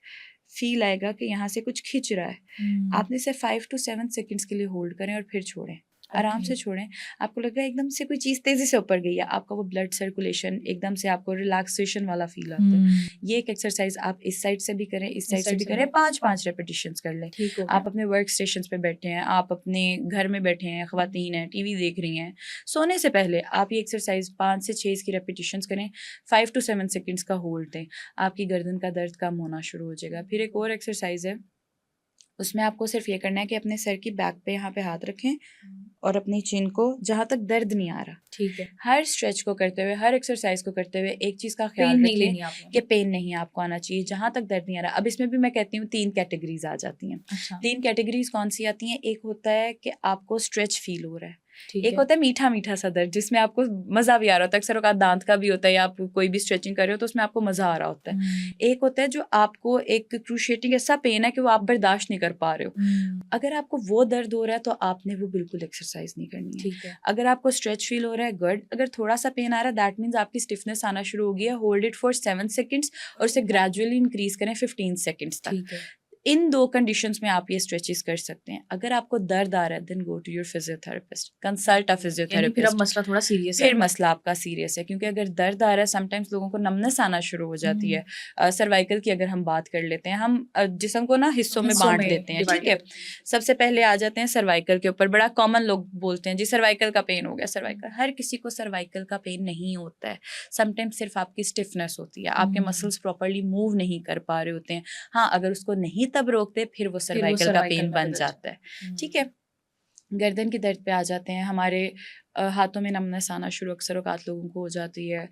फील आएगा कि यहाँ से कुछ खिंच रहा है। आपने इसे 5 to 7 सेकंड्स के लिए होल्ड करें और फिर छोड़ें, आराम से छोड़ें। आपको लग रहा है एकदम से कोई चीज़ तेज़ी से ऊपर गई है, आपका वो ब्लड सर्कुलेशन एकदम से, आपको रिलैक्सेशन वाला फील आता है। ये एक एक्सरसाइज आप इस साइड से भी करें, इस साइड से भी करें, 5-5 रेपिटेशंस कर लें। ठीक हो आप अपने वर्क स्टेशंस पे बैठे हैं, आप अपने घर में बैठे हैं, ख़वातीन हैं, टीवी देख रही हैं, सोने से पहले आप ये एक्सरसाइज 5 से 6 की रेपिटेशंस करें, 5 to 7 सेकंड्स का होल्ड दें, आपकी गर्दन का दर्द कम होना शुरू हो जाएगा। फिर एक और एक्सरसाइज है, उसमें आपको सिर्फ ये करना है कि अपने सर की बैक पे यहाँ पे हाथ रखें और अपनी चिन को, जहाँ तक दर्द नहीं आ रहा, ठीक है, हर स्ट्रेच को करते हुए, हर एक्सरसाइज को करते हुए एक चीज़ का पेन ख्याल नहीं रखें लेनी आपने। कि पेन नहीं आपको आना चाहिए, जहाँ तक दर्द नहीं आ रहा। अब इसमें भी मैं कहती हूँ 3 कैटेगरीज आ जाती हैं। अच्छा। 3 कैटेगरीज कौन सी आती हैं? एक होता है कि आपको स्ट्रेच फील हो रहा है, ठीक एक है। होता है मीठा मीठा सा दर्द जिसमें आपको मजा भी आ रहा होता है, अक्सर औकात दांत का भी होता है या आप कोई भी स्ट्रेचिंग कर रहे हो तो उसमें आपको मजा आ रहा होता है। एक होता है जो आपको एक क्रूशिएटिंग ऐसा पेन है कि वो आप बर्दाश्त नहीं कर पा रहे हो। अगर आपको वो दर्द हो रहा है तो आपने वो बिल्कुल एक्सरसाइज नहीं करनी है। ठीक है। अगर आपको स्ट्रेच फील हो रहा है, गुड। अगर थोड़ा सा पेन आ रहा है, दैट मीन्स आपकी स्टिफनेस आना शुरू हो गया है। होल्ड इट फॉर 7 सेकंड्स और उसे ग्रेजुअली इंक्रीज करें 15 सेकंड्स तक। ठीक है। इन 2 कंडीशंस में आप ये स्ट्रेचेस कर सकते हैं। अगर आपको दर्द आ रहा है then go to your physiotherapist, consult a यानी फिर अब फिजियोथेरेपिस्ट। मसला थोड़ा सीरियस है। फिर मसला आपका सीरियस है, क्योंकि अगर दर्द आ रहा है समटाइम्स लोगों को नमनेस आना शुरू हो जाती है। सर्वाइकल की अगर हम बात कर लेते हैं, हम जिस्म को ना हिस्सों में बांट देते हैं, ठीक है। सबसे पहले आ जाते हैं सर्वाइकल के ऊपर। बड़ा कॉमन लोग बोलते हैं जी सर्वाइकल का पेन हो गया। सर्वाइकल, हर किसी को सर्वाइकल का पेन नहीं होता है। समटाइम्स सिर्फ आपकी स्टिफनेस होती है, आपके मसल्स प्रॉपर्ली मूव नहीं कर पा रहे होते हैं। हाँ, अगर उसको नहीं तब रोकते फिर वो सर्वाइकल का पेन बन जाता है, ठीक है। गर्दन के दर्द पे आ जाते हैं। हमारे हाथों में नमनेस आना शुरू अक्सर औकात लोगों को हो जाती है।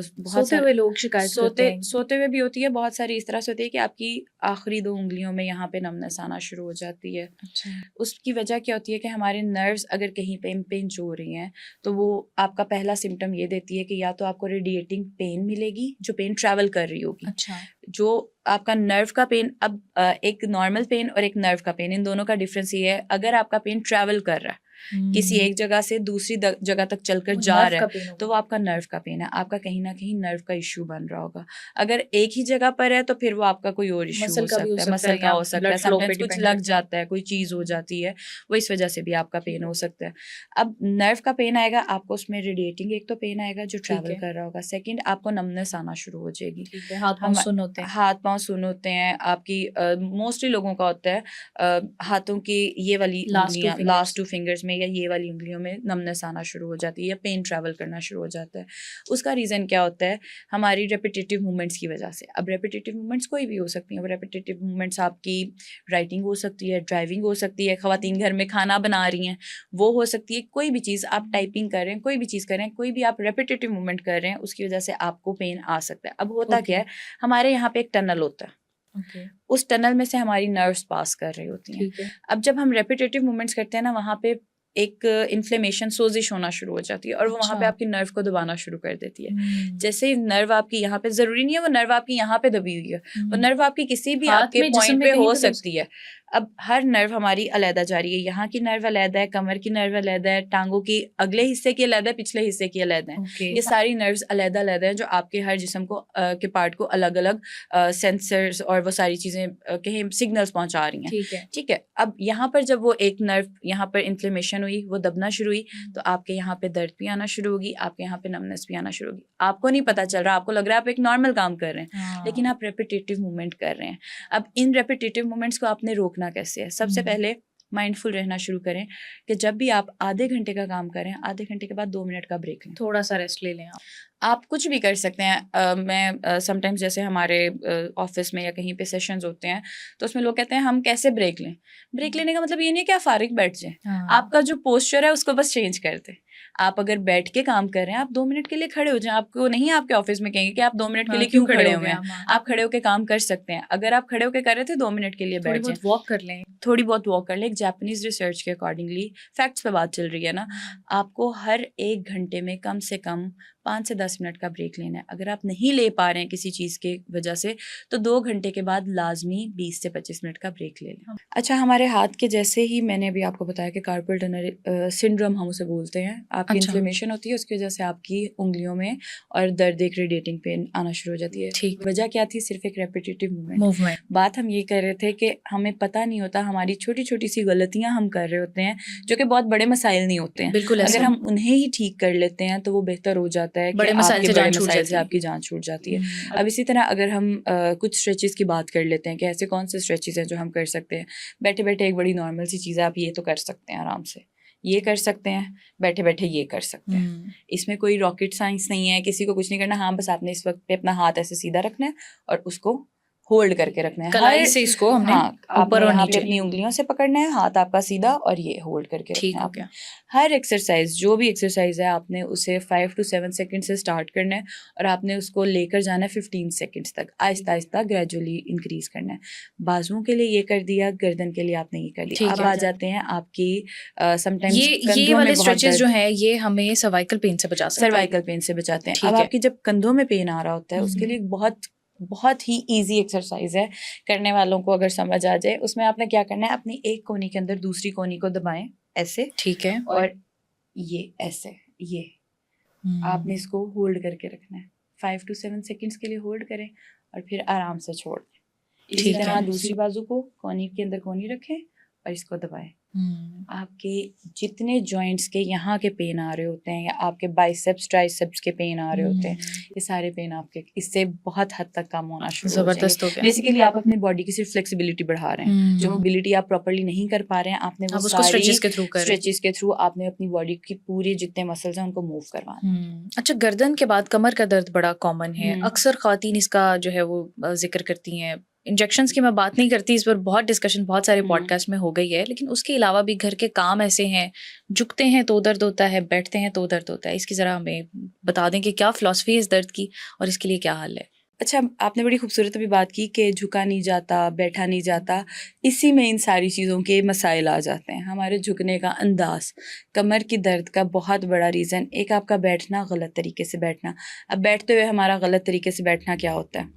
सोते हुए लोग शिकायत करते हैं। सोते हुए भी होती है। बहुत सारी इस तरह से होती है कि आपकी आखिरी 2 उंगलियों में यहाँ पे नमनेस आना शुरू हो जाती है। अच्छा। उसकी वजह क्या होती है कि हमारे नर्व्स अगर कहीं पे इम्पिंज हो रही हैं तो वो आपका पहला सिम्टम ये देती है कि या तो आपको रेडिएटिंग पेन मिलेगी जो पेन ट्रैवल कर रही होगी। अच्छा। जो आपका नर्व का पेन, अब एक नॉर्मल पेन और एक नर्व का पेन, इन दोनों का डिफरेंस ये है, अगर आपका पेन ट्रैवल कर रहा है किसी एक जगह से दूसरी जगह तक चलकर जा रहा है तो वो आपका नर्व का पेन है। आपका कहीं ना कहीं नर्व का इश्यू बन रहा होगा। अगर एक ही जगह पर है तो फिर वो आपका कोई और इश्यू हो सकता है, मसल का हो सकता है, समटाइम्स कुछ लग जाता है, कोई चीज हो जाती है, वो इस वजह से भी आपका पेन हो सकता है। अब नर्व का पेन आएगा, आपको उसमें रेडिएटिंग एक तो पेन आएगा जो ट्रैवल कर रहा होगा। सेकंड, आपको नमनेस आना शुरू हो जाएगी। हाथ पांव सुन्न होते हैं। हाथ पांव सुन्न होते हैं आपकी। मोस्टली लोगों का होता है हाथों की ये वाली उंगलियां, लास्ट 2 फिंगर्स में या ये वाली उंगलियों में नमनेस आना शुरू हो जाती है या पेन ट्रैवल करना शुरू हो जाता है। उसका रीज़न क्या होता है? हमारी रेपिटेटिव मूवमेंट्स की वजह से। अब रेपिटेटिव मूवमेंट्स कोई भी हो सकती हैं। वो रेपिटेटिव मूवमेंट्स आपकी राइटिंग हो सकती है, ड्राइविंग हो सकती है, ख़वातीन घर में खाना बना रही हैं वो हो सकती है, कोई भी चीज़ आप टाइपिंग कर रहे हैं, कोई भी चीज़ कर रहे हैं, कोई भी आप रेपिटेटिव मूवमेंट कर रहे हैं, उसकी वजह से आपको पेन आ सकता है। अब होता क्या है, हमारे यहाँ पे एक टनल होता है, उस टनल में से हमारी नर्व्स पास कर रही होती हैं। अब जब हम रेपिटेटिव मूवमेंट्स करते हैं ना, वहाँ पे एक इन्फ्लेमेशन, सोजिश होना शुरू हो जाती है और वो वहाँ पे आपकी नर्व को दबाना शुरू कर देती है। जैसे नर्व आपकी यहाँ पे, जरूरी नहीं है वो नर्व आपकी यहाँ पे दबी हुई है, वो नर्व आपकी किसी भी आपके पॉइंट पे हो सकती है। अब हर नर्व हमारी अलहदा जा रही है। यहाँ की नर्व अलहदा है, कमर की नर्व अलहदा है, टांगों की अगले हिस्से की अलहदा है, पिछले हिस्से की अलहदा है। ये सारी नर्व्स अलहदा अलहदा है जो आपके हर जिस्म को के पार्ट को अलग अलग सेंसर्स और वो सारी चीजें कहीं सिग्नल्स पहुंचा रही हैं। ठीक है। अब यहाँ पर जब वो एक नर्व यहाँ पर इन्फ्लेमेशन हुई, वो दबना शुरू हुई, तो आपके यहाँ पे दर्द भी आना शुरू होगी, आपके यहाँ पे नमनेस भी आना शुरू होगी। आपको नहीं पता चल रहा, आपको लग रहा है आप एक नॉर्मल काम कर रहे हैं, लेकिन आप रेपिटेटिव मूवमेंट कर रहे हैं। अब इन रेपिटेटिव मूवमेंट्स को आपने रोकना कैसे है? सबसे पहले माइंडफुल रहना शुरू करें कि जब भी आप आधे घंटे का काम करें, आधे घंटे के बाद 2 मिनट का ब्रेक लें, थोड़ा सा रेस्ट ले लें। आप कुछ भी कर सकते हैं। मैं समटाइम्स जैसे हमारे ऑफिस में या कहीं पे सेशंस होते हैं तो उसमें लोग कहते हैं हम कैसे ब्रेक लें। ब्रेक लेने का मतलब ये नहीं है कि आप फारिग बैठ जाएं। आपका जो पोस्चर है उसको बस चेंज कर दें। आप अगर बैठ के काम कर रहे हैं, आप 2 मिनट के लिए खड़े हो जाएं। आपको नहीं आपके ऑफिस में कहेंगे कि आप 2 मिनट के लिए क्यों खड़े हुए हैं। आप खड़े होकर काम कर सकते हैं। अगर आप खड़े होकर कर रहे थे 2 मिनट के लिए बैठ जाएं, वॉक कर लें, थोड़ी बहुत वॉक कर लें। एक जापानीज रिसर्च के अकॉर्डिंगली, फैक्ट्स पे बात चल रही है ना, आपको हर 1 घंटे में कम से कम 5 से 10 मिनट का ब्रेक लेना है। अगर आप नहीं ले पा रहे हैं किसी चीज़ के वजह से तो 2 घंटे के बाद लाजमी 20 से 25 मिनट का ब्रेक ले लें। अच्छा, हमारे हाथ के जैसे ही मैंने अभी आपको बताया कि कार्पल टनल सिंड्रोम हम उसे बोलते हैं। आपकी इन्फ्लेमेशन होती है, उसकी वजह से आपकी उंगलियों में और दर्द, एक रेडिएटिंग पेन आना शुरू हो जाती है। ठीक, वजह क्या थी? सिर्फ एक रेपिटेटिव मूवमेंट। बात हम ये कर रहे थे कि हमें पता नहीं होता, हमारी छोटी छोटी सी गलतियां हम कर रहे होते हैं जो कि बहुत बड़े मसाइल नहीं होते हैं। बिल्कुल, अगर हम उन्हें ही ठीक कर लेते हैं तो वो बेहतर हो जाता है। बड़े मसाइल से आपकी जान छूट जाती है। अब इसी तरह अगर हम कुछ स्ट्रेचेस की बात कर लेते हैं कि ऐसे कौन से स्ट्रेचेस हैं जो हम कर सकते हैं। बैठे बैठे एक बड़ी नॉर्मल सी चीज़ है, आप ये तो कर सकते हैं आराम से, ये कर सकते हैं, बैठे बैठे ये कर सकते हैं। इसमें कोई रॉकेट साइंस नहीं है, किसी को कुछ नहीं करना। हाँ, बस आपने इस वक्त पे अपना हाथ ऐसे सीधा रखना है और उसको होल्ड करके रखना है। कलाई से इसको हमने हाँ, ऊपर आपने और यहाँ पे नीचे। अपनी उंगलियों से पकड़ना है, हाथ आपका सीधा, और ये होल्ड करके रखना ठीक है हो आपने। गया। हर एक्सरसाइज, जो भी एक्सरसाइज है, आपने उसे 5 to 7 सेकंड से स्टार्ट करना है और आपने उसको लेकर जाना है 15 सेकंड्स तक, आहिस्ता आहिस्ता ग्रेजुअली इंक्रीज करना है। बाजुओं के लिए ये कर दिया, गर्दन के लिए आपने ये कर दिया। ठीक अब है। आ जाते हैं आपकी समटाइम्स ये कंधों में वाले बहुत स्ट्रेचेस दर्द, जो है ये हमें सर्वाइकल पेन से बचा सकते हैं। सर्वाइकल पेन से बचाते हैं। ठीक अब है। आपकी जब कंधों में पेन आ रहा होता है, उसके हम्म। लिए बहुत बहुत ही इजी एक्सरसाइज है, करने वालों को अगर समझ आ जाए। उसमें आपने क्या करना है, अपनी एक कोनी के अंदर दूसरी कोनी को दबाएं ऐसे, ठीक है। और ये ऐसे, ये आपने इसको होल्ड करके रखना है। 5 to 7 सेकंड्स के लिए होल्ड करें और फिर आराम से छोड़ दें। इसी ठीक तरह है। दूसरी बाजू को कोनी के अंदर कोनी रखें और इसको दबाएं। आपके जितने जॉइंट्स के यहाँ के पेन आ रहे होते हैं, या आपके बाइसेप्स ट्राइसेप्स के पेन आ रहे होते हैं, ये सारे पेन आपके इससे बहुत हद तक कम होना शुरू हो जाएंगे। जबरदस्त हो गया। बेसिकली आप अपनी बॉडी की सिर्फ फ्लेक्सिबिलिटी बढ़ा रहे हैं। जो मोबिलिटी आप प्रॉपर्ली नहीं कर पा रहे हैं, आपने वो आप उसको सारी स्ट्रेचेस के थ्रू कर रहे हैं। स्ट्रेचेस के थ्रू आपने अपनी बॉडी की पूरे जितने मसल्स हैं उनको मूव करवाना है। अच्छा, गर्दन के बाद कमर का दर्द बड़ा कॉमन है। अक्सर खातीन इसका जो है वो जिक्र करती हैं। इंजेक्शंस की मैं बात नहीं करती, इस पर बहुत डिस्कशन बहुत सारे पॉडकास्ट में हो गई है, लेकिन उसके अलावा भी घर के काम ऐसे हैं, झुकते हैं तो दर्द होता है, बैठते हैं तो दर्द होता है। इसकी ज़रा हमें बता दें कि क्या फ़िलॉसफी है इस दर्द की और इसके लिए क्या हल है। अच्छा, आपने बड़ी खूबसूरत अभी बात की कि झुका नहीं जाता, बैठा नहीं जाता। इसी में इन सारी चीज़ों के मसाइल आ जाते हैं। हमारे झुकने का अंदाज़ कमर की दर्द का बहुत बड़ा रीज़न, एक आपका बैठना, गलत तरीके से बैठना। अब बैठते हुए हमारा गलत तरीके से बैठना क्या होता है,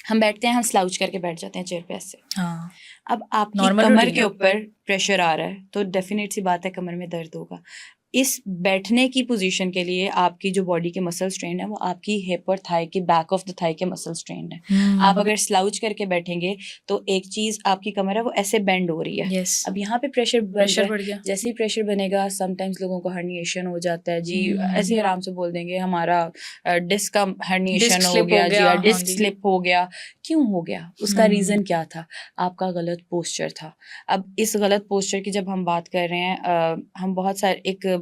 हम बैठते हैं, हम स्लाउच करके बैठ जाते हैं चेयर पे ऐसे। हाँ, अब आपकी नॉर्मल कमर रूटीन के है। ऊपर प्रेशर आ रहा है तो डेफिनेट सी बात है कमर में दर्द होगा। इस बैठने की पोजीशन के लिए आपकी जो बॉडी के मसल स्ट्रेन है वो आपकी हिप और थाई के बैक ऑफ द थाई के मसल स्ट्रेन है। आप अगर स्लाउच करके बैठेंगे तो एक चीज आपकी कमर है वो ऐसे बेंड हो रही है। यस, अब यहाँ पे प्रेशर बढ़ गया। जैसे ही प्रेशर बनेगा, समटाइम्स लोगों को हर्निएशन हो जाता है जी। ऐसे ही आराम से बोल देंगे हमारा डिस्क का हर्निएशन हो गया जी, या डिस्क स्लिप हो गया। क्यों हो गया, उसका रीजन क्या था, आपका गलत पोस्चर था। अब इस गलत पोस्चर की जब हम बात कर रहे हैं, हम बहुत सारे एक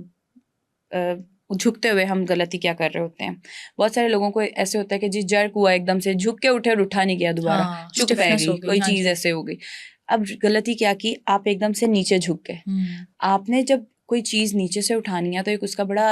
झुकते हुए हम गलती क्या कर रहे होते हैं। बहुत सारे लोगों को ऐसे होता है कि जी जर्क हुआ, एकदम से झुक के उठे और उठा नहीं गया दोबारा, चुक पै गई, कोई चीज ऐसे हो गई। अब गलती क्या की, आप एकदम से नीचे झुक गए। आपने जब कोई चीज नीचे से उठानी है तो एक उसका बड़ा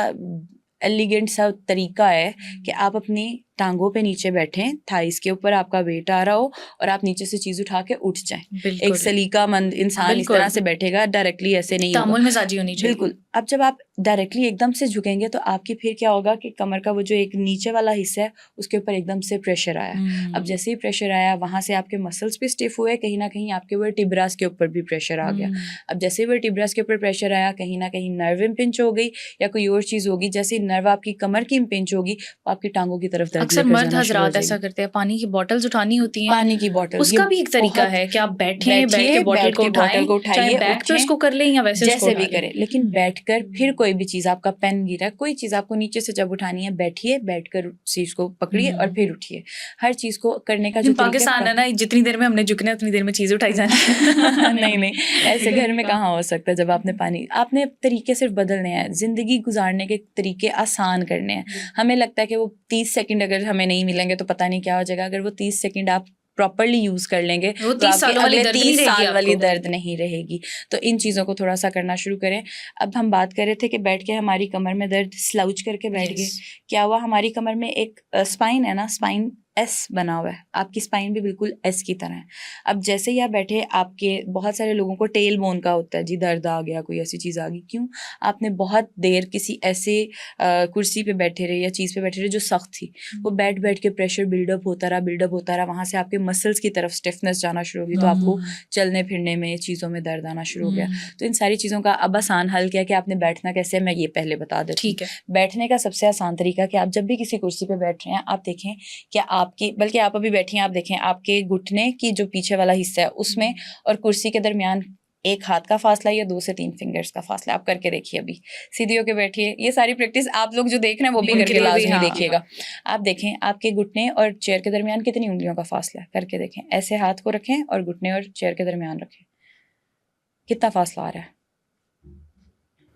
एलिगेंट सा तरीका है कि आप अपनी टांगों पे नीचे बैठें, थाइस के ऊपर आपका वेट आ रहा हो और आप नीचे से चीज उठा के उठ जाएं। एक सलीकामंद इंसान इस तरह से बैठेगा, डायरेक्टली ऐसे नहीं होगा। तामुल मिजाजी होनी चाहिए। बिल्कुल। अब जब आप डायरेक्टली एकदम से झुकेंगे तो आपकी फिर क्या होगा कि कमर का वो जो एक नीचे वाला हिस्सा है उसके ऊपर एकदम से प्रेशर आया। अब जैसे ही प्रेशर आया, वहां से आपके मसल्स भी स्टिफ हुए, कहीं ना कहीं आपके वर्टिब्रास के ऊपर भी प्रेशर आ गया। अब जैसे ही वर्टिब्रास के ऊपर प्रेशर आया, कहीं ना कहीं नर्व इम्पिंच हो गई या कोई और चीज होगी। जैसे ही नर्व आपकी कमर की इम्पिंच होगी तो आपकी टांगों की तरफ दर्द अक्सर मर्द हजरात ऐसा करते हैं, पानी की बॉटल्स उठानी होती हैं, पानी की बॉटल, उसका भी एक तरीका है कि आप बैठें, बैठ के बॉटल को उठाएं, चाहे बैक पे उसको कर लें या वैसे जैसे भी करें, लेकिन बैठकर फिर कोई भी चीज, आपका पेन गिरा, कोई चीज आपको नीचे से जब उठानी है, बैठिए, बैठकर चीज को पकड़िए और फिर उठिए। हर चीज को करने का जो पाकिस्तान है ना, जितनी देर में हमने झुकना है उतनी देर में चीज उठाई जानी है। नहीं, ऐसे घर में कहाँ हो सकता है। जब आपने आपने तरीके सिर्फ बदलने हैं, जिंदगी गुजारने के तरीके आसान करने हैं। हमें लगता है कि वो 30 सेकंड अगर हमें नहीं मिलेंगे तो पता नहीं क्या हो जाएगा। अगर वो 30 सेकंड आप प्रॉपर्ली यूज कर लेंगे तो आपके अगले 30 साल वाली दर्द नहीं रहेगी। तो इन चीजों को थोड़ा सा करना शुरू करें। अब हम बात कर रहे थे कि बैठ के हमारी कमर में दर्द, स्लाउच करके बैठ गए, क्या हुआ, हमारी कमर में एक स्पाइन है ना, स्पाइन एस बना हुआ है, आपकी स्पाइन भी बिल्कुल एस की तरह है। अब जैसे ही आप बैठे, आपके बहुत सारे लोगों को टेल बोन का होता है जी, दर्द आ गया, कोई ऐसी चीज़ आ गई। क्यों, आपने बहुत देर किसी ऐसे कुर्सी पे बैठे रहे या चीज़ पे बैठे रहे जो सख्त थी, वो बैठ बैठ के प्रेशर बिल्डअप होता रहा, वहाँ से आपके मसल्स की तरफ स्टिफनेस जाना शुरू होगी, तो आपको चलने फिरने में, चीज़ों में दर्द आना शुरू हो गया। तो इन सारी चीज़ों का अब आसान हल क्या है कि आपने बैठना कैसे है, मैं ये पहले बता देती हूँ। बैठने का सबसे आसान तरीका कि आप जब भी किसी कुर्सी पे बैठ रहे हैं, आप देखें कि आपकी, बल्कि आप अभी बैठी हैं, आप देखें आपके घुटने की जो पीछे वाला हिस्सा है उसमें और कुर्सी के दरमियान एक हाथ का फासला या 2 से 3 फिंगर्स का फासला। आप करके देखिए, अभी सीधी होके बैठिए। ये सारी प्रैक्टिस आप लोग जो देख रहे हैं वो भी करके लाजमी देखिएगा। आप देखें आपके घुटने और चेयर के दरमियान कितनी उंगलियों का फासला है, करके देखें। ऐसे हाथ को रखें और घुटने और चेयर के दरमियान रखें, कितना फासला आ रहा है?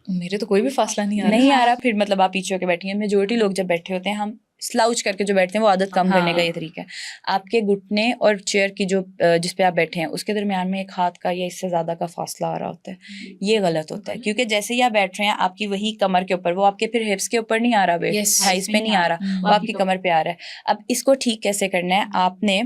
मेरे तो कोई भी फासला नहीं आ रहा। नहीं आ रहा, फिर मतलब आप पीछे होके बैठी हैं। मेजोरिटी लोग जब बैठे होते हैं, हम स्लाउच करके जो बैठते हैं वो आदत कम करने का ये हाँ। तरीका है। आपके घुटने और चेयर की जो जिस पे आप बैठे हैं उसके दरमियान में एक हाथ का या इससे ज़्यादा का फासला आ रहा होता है, ये गलत होता है, क्योंकि जैसे ही आप बैठ रहे हैं आपकी वही कमर के ऊपर, वो आपके फिर हिप्स के ऊपर नहीं आ रहा वेट, Yes. थाइस पे नहीं आ रहा, वो आपकी कमर पे आ रहा है। अब इसको ठीक कैसे करना है, आपने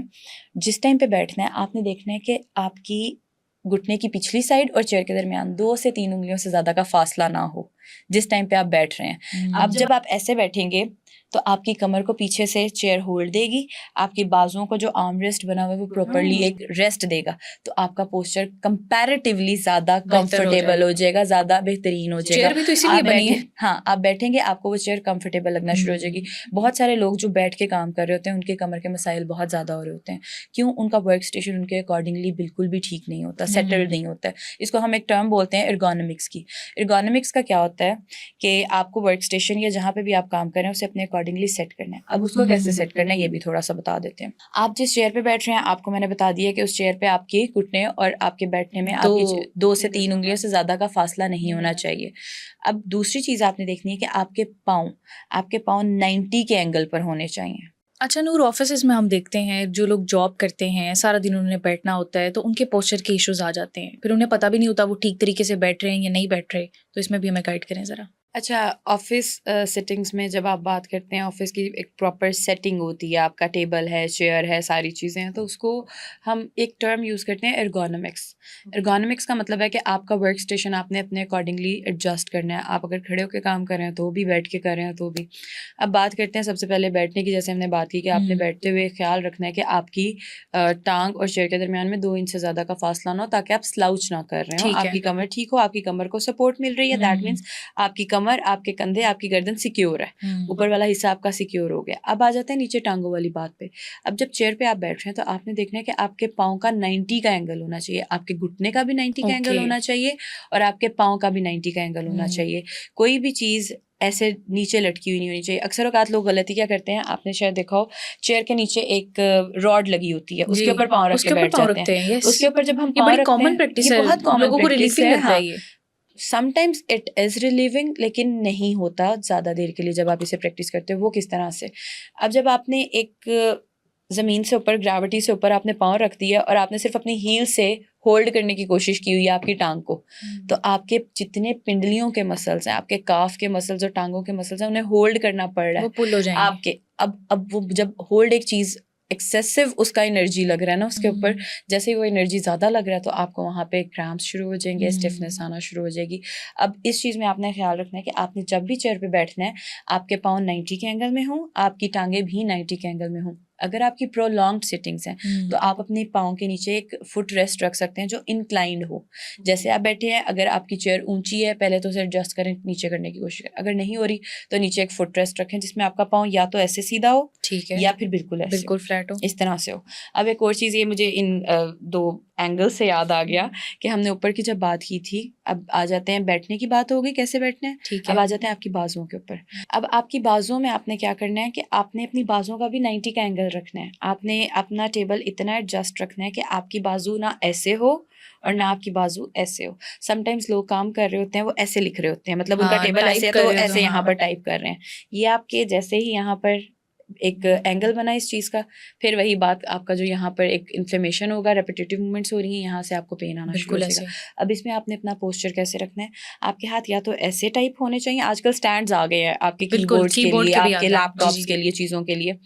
जिस टाइम पे बैठना है आपने देखना है कि आपकी घुटने की पिछली साइड और चेयर के दरमियान 2 से 3 उंगलियों से ज़्यादा का फासला ना हो जिस टाइम पे आप बैठ रहे हैं। अब जब आप ऐसे बैठेंगे तो आपकी कमर को पीछे से चेयर होल्ड देगी, आपकी बाजुओं को जो आर्म रेस्ट बना हुआ है वो प्रॉपर्ली एक रेस्ट देगा, तो आपका पोस्चर कंपैरेटिवली ज़्यादा कंफर्टेबल हो जाएगा, ज़्यादा बेहतरीन हो जाएगा। चेयर भी तो इसीलिए आप बनी है। हाँ, आप बैठेंगे आपको वो चेयर कंफर्टेबल लगना शुरू हो जाएगी। बहुत सारे लोग जो बैठ के काम कर रहे होते हैं उनके कमर के मसाइल बहुत ज़्यादा हो रहे होते हैं, क्यों? उनका वर्क स्टेशन उनके अकॉर्डिंगली बिल्कुल भी ठीक नहीं होता, सेटल्ड नहीं होता है। इसको हम एक टर्म बोलते हैं एर्गोनॉमिक्स की। एर्गोनॉमिक्स का क्या होता है कि आपको वर्क स्टेशन या जहाँ पे भी आप काम कर रहे हैं उसे अपने अकॉर्डिंगली सेट करना है। अब उसको कैसे सेट करना है ये भी थोड़ा सा बता देते हैं। आप जिस चेयर पे बैठ रहे हैं आपको मैंने बता दिया कि उस चेयर पे आपके घुटने और आपके बैठने में आपकी 2 से 3 उंगलियों से ज़्यादा का फासला नहीं होना चाहिए। अब दूसरी चीज़ आपने देखनी है कि आपके पाँव 90 के एंगल पर होने चाहिए। अच्छा नूर, ऑफिसेज में हम देखते हैं जो लोग जॉब करते हैं सारा दिन उन्हें बैठना होता है तो उनके पोस्चर के इश्यूज आ जाते हैं, फिर उन्हें पता भी नहीं होता वो ठीक तरीके से बैठ रहे हैं या नहीं बैठ रहे, तो इसमें भी हमें गाइड करें ज़रा। अच्छा, ऑफिस सेटिंग्स में जब आप बात करते हैं, ऑफिस की एक प्रॉपर सेटिंग होती है, आपका टेबल है, चेयर है, सारी चीज़ें हैं, तो उसको हम एक टर्म यूज़ करते हैं एर्गोनॉमिक्स। एर्गोनॉमिक्स का मतलब है कि आपका वर्क स्टेशन आपने अपने अकॉर्डिंगली एडजस्ट करना है। आप अगर खड़े होकर काम कर रहे हैं तो भी, बैठ के कर रहे हैं तो भी। अब बात करते हैं सबसे पहले बैठने की। जैसे हमने बात की कि आपने बैठते हुए ख्याल रखना है कि आपकी टांग और चेयर के दरमियान में 2 इंच से ज़्यादा का फासला ना हो, ताकि आप स्लाउच ना कर रहे हो, ठीक है। आपकी कमर ठीक हो, आपकी कमर को सपोर्ट मिल रही है, दैट मीन्स आपकी कमर, आपके कंधे, आपकी गर्दन सिक्योर है, ऊपर वाला हिस्सा आपका सिक्योर हो गया। अब आ जाते हैं नीचे टांगों वाली बात पे। अब जब चेयर पे आप बैठ रहे हैं तो आपने देखना है कि आपके पाँव का 90 का एंगल होना चाहिए, आपके घुटने का भी 90 का एंगल होना चाहिए और आपके पाँव का भी 90 का एंगल होना चाहिए। कोई भी चीज़ ऐसे नीचे लटकी हुई नहीं होनी चाहिए। अक्सर औकात लोग गलती क्या करते हैं, आपने शायद देखा हो, चेयर के नीचे एक रॉड लगी होती है, उसके ऊपर पाँव रख के बैठ जाते हैं। उसके ऊपर जब हम पाँव रखते हैं, कॉमन प्रैक्टिस है, बहुत कॉमन लोगों को रिलीफ ही मिलता है ये। समटाइम्स इट इज़ रिलीविंग, लेकिन नहीं होता ज़्यादा देर के लिए जब आप इसे प्रैक्टिस करते हो। वो किस तरह से, अब जब आपने एक ज़मीन से ऊपर, ग्रेविटी से ऊपर आपने पाँव रख दिया और आपने सिर्फ अपनी हील से होल्ड करने की कोशिश की हुई है आपकी टांग को, तो आपके जितने पिंडलियों के मसल्स हैं, आपके काफ के मसल्स और टांगों के मसल्स हैं, उन्हें होल्ड करना पड़ रहा है, वो पुल हो जाएंगे आपके। अब वो जब होल्ड एक चीज़ एक्सेसिव उसका एनर्जी लग रहा है ना उसके ऊपर, जैसे ही वो एनर्जी ज़्यादा लग रहा है तो आपको वहाँ पे क्रैम्प्स शुरू हो जाएंगे, स्टिफनेस आना शुरू हो जाएगी। अब इस चीज़ में आपने ख्याल रखना है कि आपने जब भी चेयर पे बैठना है आपके पाँव 90 के एंगल में हों, आपकी टांगे भी 90 के एंगल में हों। अगर आपकी प्रोलॉन्ग्ड सिटिंग्स हैं तो आप अपने पाँव के नीचे एक फुट रेस्ट रख सकते हैं जो इंक्लाइंड हो। जैसे आप बैठे हैं, अगर आपकी चेयर ऊंची है, पहले तो उसे एडजस्ट करें, नीचे करने की कोशिश करें। अगर नहीं हो रही तो नीचे एक फुट रेस्ट रखें जिसमें आपका पाँव या तो ऐसे सीधा हो, ठीक है, या फिर बिल्कुल ऐसे, बिल्कुल फ्लैट हो, इस तरह से हो। अब एक और चीज़, ये मुझे इन 2 एंगल से याद आ गया कि हमने ऊपर की जब बात की थी, अब आ जाते हैं बैठने की बात हो गई, कैसे बैठना है। ठीक अब है। आ जाते हैं आपकी बाजुओं के ऊपर। अब आपकी बाजुओं में आपने क्या करना है कि आपने अपनी बाजुओं का भी 90 का एंगल रखना है। आपने अपना टेबल इतना एडजस्ट रखना है कि आपकी बाजू ना ऐसे हो और ना आपकी बाजू ऐसे हो। समटाइम्स लोग काम कर रहे होते हैं, वो ऐसे लिख रहे होते हैं, मतलब उनका टेबल ऐसे है तो ऐसे यहाँ पर टाइप कर रहे हैं। ये आपके जैसे ही यहाँ पर एक एंगल बना इस चीज़ का, फिर वही बात, आपका जो यहाँ पर एक इन्फ्लेमेशन होगा, रेपिटेटिव मूवमेंट्स हो रही हैं, यहाँ से आपको पेन आना शुरू हो जाएगा। अब इसमें आपने अपना पोस्चर कैसे रखना है, आपके हाथ या तो ऐसे टाइप होने चाहिए, आजकल स्टैंड्स आ गए हैं आपके कीबोर्ड्स के लिए, आपके लैपटॉप्स के लिए, चीज़ों के लिए,